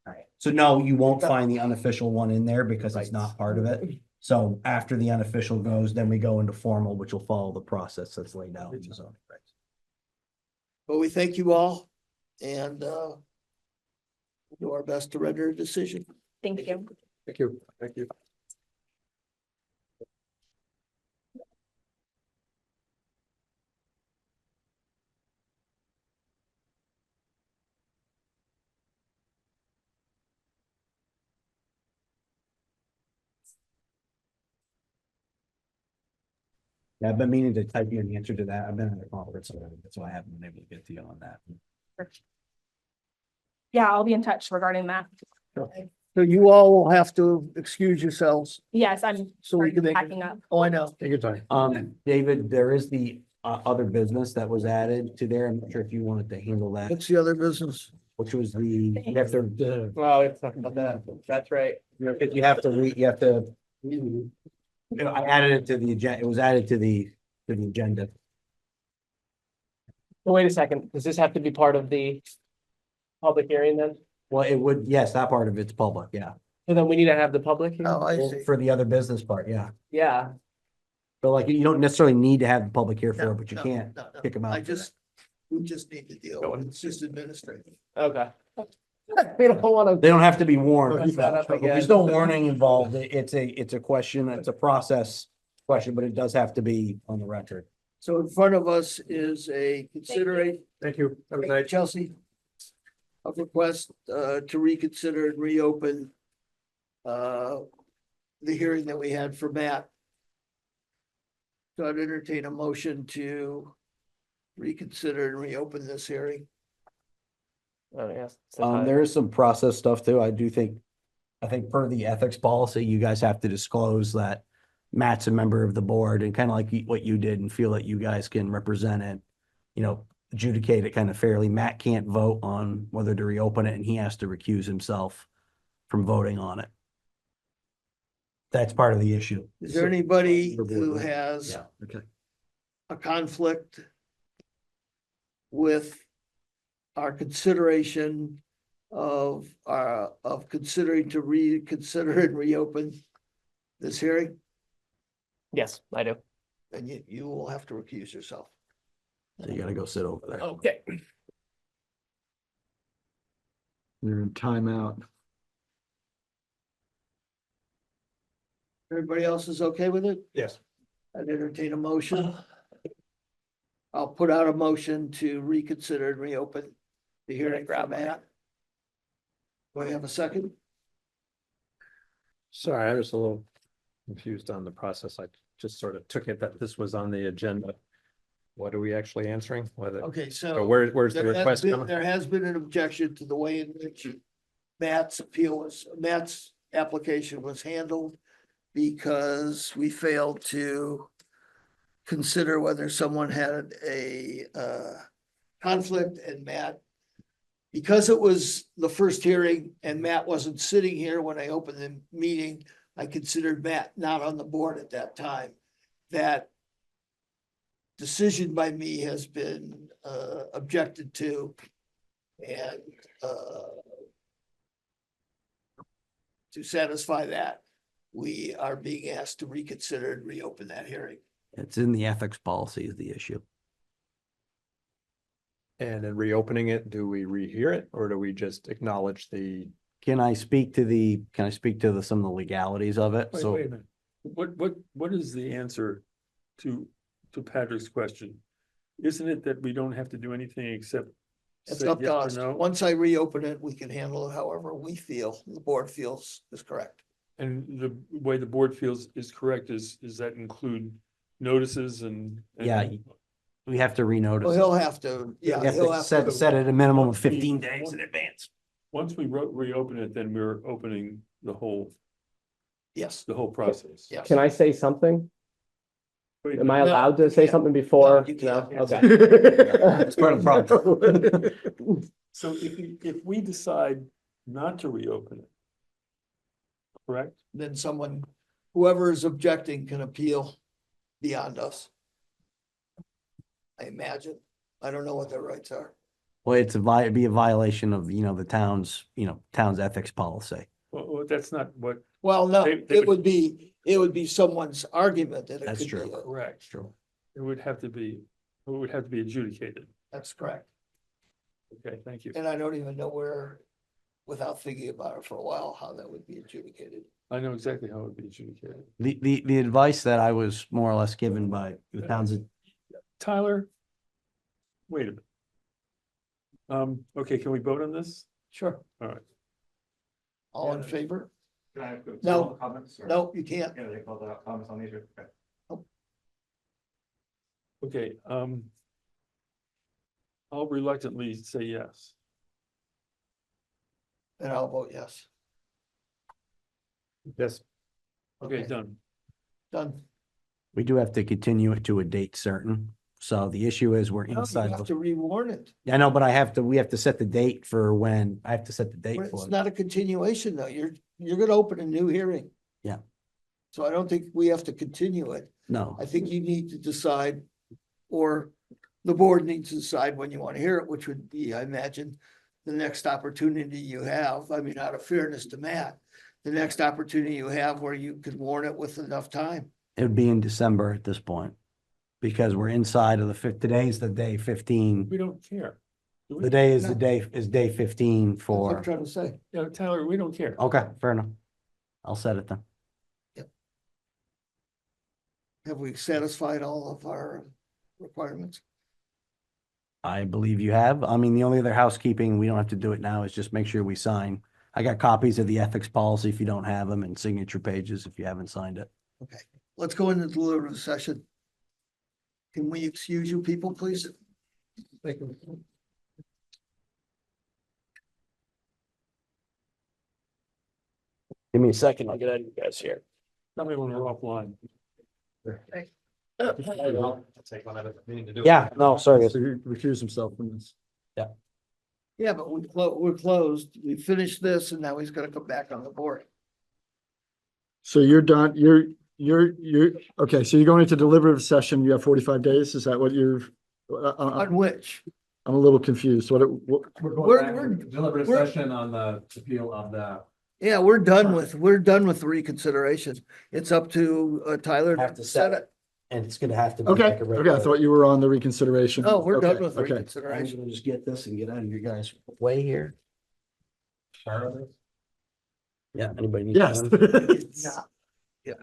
All right. So no, you won't find the unofficial one in there because it's not part of it. So after the unofficial goes, then we go into formal, which will follow the process that's laid out in the zoning regs. But we thank you all and do our best to render a decision. Thank you. thank you, thank you. Yeah, I've been meaning to type you an answer to that. I've been at a conference, so that's why I haven't been able to get to you on that. Yeah, I'll be in touch regarding that. So you all will have to excuse yourselves. Yes, I'm So we can make, packing up. oh, I know. Take your time. David, there is the other business that was added to there. I'm not sure if you wanted to handle that, What's the other business? which was the, you have to, Well, we have to talk about that. That's right. you have to, you know, I added it to the agenda. It was added to the agenda. Wait a second, does this have to be part of the public hearing then? Well, it would, yes, that part of it's public, yeah. So then we need to have the public hearing? Oh, I see. For the other business part, yeah. Yeah, But like, you don't necessarily need to have the public here for No, it, but you no, can't no, no. kick them out. I for just, we just need to deal with it. It's just administrative. okay. We don't wanna. They don't have to be warned. Mess that up again. There's no warning involved. It's a question, it's a process question, but it does have to be on the record. So in front of us is a consideration. Thank you. Have a good night. Chelsea. A request to reconsider and reopen the hearing that we had for Matt. So I'd entertain a motion to reconsider and reopen this hearing. Oh, yes. There is some process stuff too. I think per the ethics policy, you guys have to disclose that Matt's a member of the board and kind of like what you did and feel that you guys can represent it, you know, adjudicate it kind of fairly. Matt can't vote on whether to reopen it and he has to recuse himself from voting on it. That's part of the issue. Is there anybody So- who has Yeah, okay. a conflict with our consideration of considering to reconsider and reopen this hearing? Yes, I do. Then you will have to recuse yourself. So you gotta go sit over there. Okay. You're in timeout. Everybody else is okay with it? Yes. I'd entertain a motion. I'll put out a motion to reconsider and reopen the hearing for Matt. Do I have a second? Sorry, I was a little confused on the process. I just sort of took it that this was on the agenda. What are we actually answering? Whether, Okay, so so where's the there has request been, coming? there has been an objection to the way in which Matt's application was handled because we failed to consider whether someone had a conflict and Matt, because it was the first hearing and Matt wasn't sitting here when I opened the meeting, I considered Matt not on the board at that time. That decision by me has been objected to and to satisfy that, we are being asked to reconsider and reopen that hearing. It's in the ethics policy is the issue. And in reopening it, do we rehear it or do we just acknowledge the? Can I speak to some of the legalities of it? Wait, So wait a minute. What is the answer to Patrick's question? isn't it that we don't have to do anything except It's say up to yes or us. no? Once I reopen it, we can handle it however we feel, the board feels is correct. And the way the board feels is correct, is that include notices and? Yeah, we have to renotice. Well, it. he'll have to, We yeah, have he'll to have set, to. set it a minimum of 15 days in advance. Once we reopen it, then we're opening the whole Yes, process. yes. Can I say something? Wait a Am I minute. allowed to say Yeah. something before? No, you No? can't. Okay. That's part of the problem. So if we decide not to reopen it, correct? Then someone, whoever is objecting can appeal beyond us. I imagine. I don't know what their rights are. Well, it'd be a violation of, the town's, town's ethics policy. Well, that's not what, Well, no, They it would be someone's argument that it That's could true. be. correct. True. It would have to be adjudicated. That's correct. Okay, thank you. And I don't even know where, without thinking about it for a while, how that would be adjudicated. I know exactly how it would be adjudicated. The advice that I was more or less given by the town's, Tyler? Wait a minute. Okay, can we vote on this? Sure. All right. All in favor? Can I have No. comments? or- No, you can't. Yeah, they called out comments on these. Okay. Okay, I'll reluctantly say yes. And I'll vote yes. Yes, Okay, Okay. done. Done. we do have to continue it to a date certain. So the issue is we're No, you inside. have of- to rewarn it. I know, but we have to set the date for when, I have to set the date for It's it. not a continuation though. You're gonna open a new hearing. Yeah. So I don't think we have to continue it. No, I think you need to decide, or the board needs to decide when you want to hear it, which would be, I imagine, the next opportunity you have. I mean, out of fairness to Matt, the next opportunity you have where you can warn it with enough time. it would be in December at this point. Because we're inside of today's the day 15. We don't care. Do we? The day is No. day 15 That's what I'm for, trying to say. Yeah, Tyler, we don't care. okay, fair enough. I'll set it then. Have we satisfied all of our requirements? I believe you have. I mean, the only other housekeeping, we don't have to do it now, is just make sure we sign. I got copies of the ethics policy if you don't have them, and signature pages if you haven't signed it. Okay, let's go into deliberative session. Can we excuse you people, please? Thank you. Give me a second, I'll get out of you guys here. Tell me when we're offline. I'll take one out of the meeting to do it. Yeah, no, sorry. so he recused himself from this. Yeah, but we're closed. We finished this and now he's gonna come back on the board. So you're done, okay, so you're going into deliberative session, you have 45 days, is that what On which? I'm a little confused, what, We're We're- going back we're- to deliberative we're- session on the appeal of the. Yeah, we're done with the reconsideration. It's up to Tyler Have to to set set it. And it's gonna have to be. okay, like a okay, I regular- thought you were on the reconsideration. No, we're done Okay, with okay. I'm reconsideration. gonna just get this and get out of your guys' way here. Yeah, anybody need? Yes. Yeah.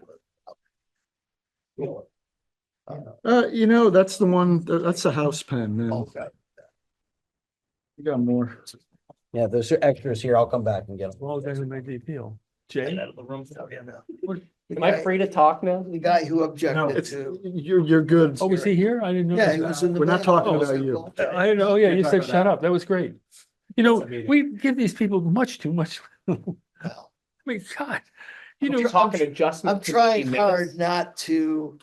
That's the one, that's the house pen, man. Okay. You got more. Yeah, there's extras here. I'll come back and get them. Well, then we make the appeal. Jay? Out of the room. Oh, yeah, no. The Am I guy- free to talk now? The guy who objected It's, to. you're good. Oh, was he here? I didn't know. Yeah, he was in the. We're not back. talking Oh, about you. I didn't know. Oh, yeah, you said Talk shut about up. That was great. You know, That's a meeting. we give these people much too much. I Well, mean, God, you We're know, talking adjustments. I'm to trying 15 hard minutes. not to.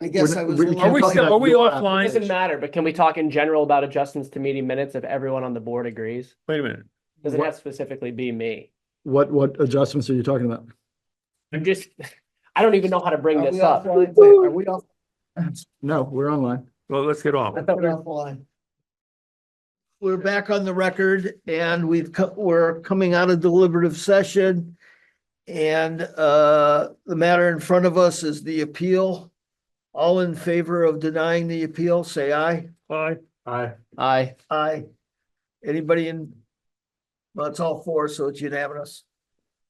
I guess I was. We a can't little- talk about are we your It doesn't offline? matter, but can we talk in general about adjustments to meeting minutes if everyone on the board agrees? Wait a minute. Doesn't have to specifically be me. What adjustments are you talking about? I'm just, I don't even know how to bring Are this we up. offline? Wait, are we off? No, we're online. Well, let's get off. I thought we We're were- offline. We're back on the record and we're coming out of deliberative session. And the matter in front of us is the appeal. All in favor of denying the appeal, say aye. Bye. Aye. Aye. Aye. Anybody in? Well, it's all four, so it's unanimous.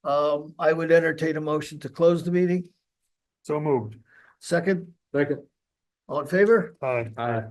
I would entertain a motion to close the meeting. So moved. Second, Second. All in favor? Aye. Aye.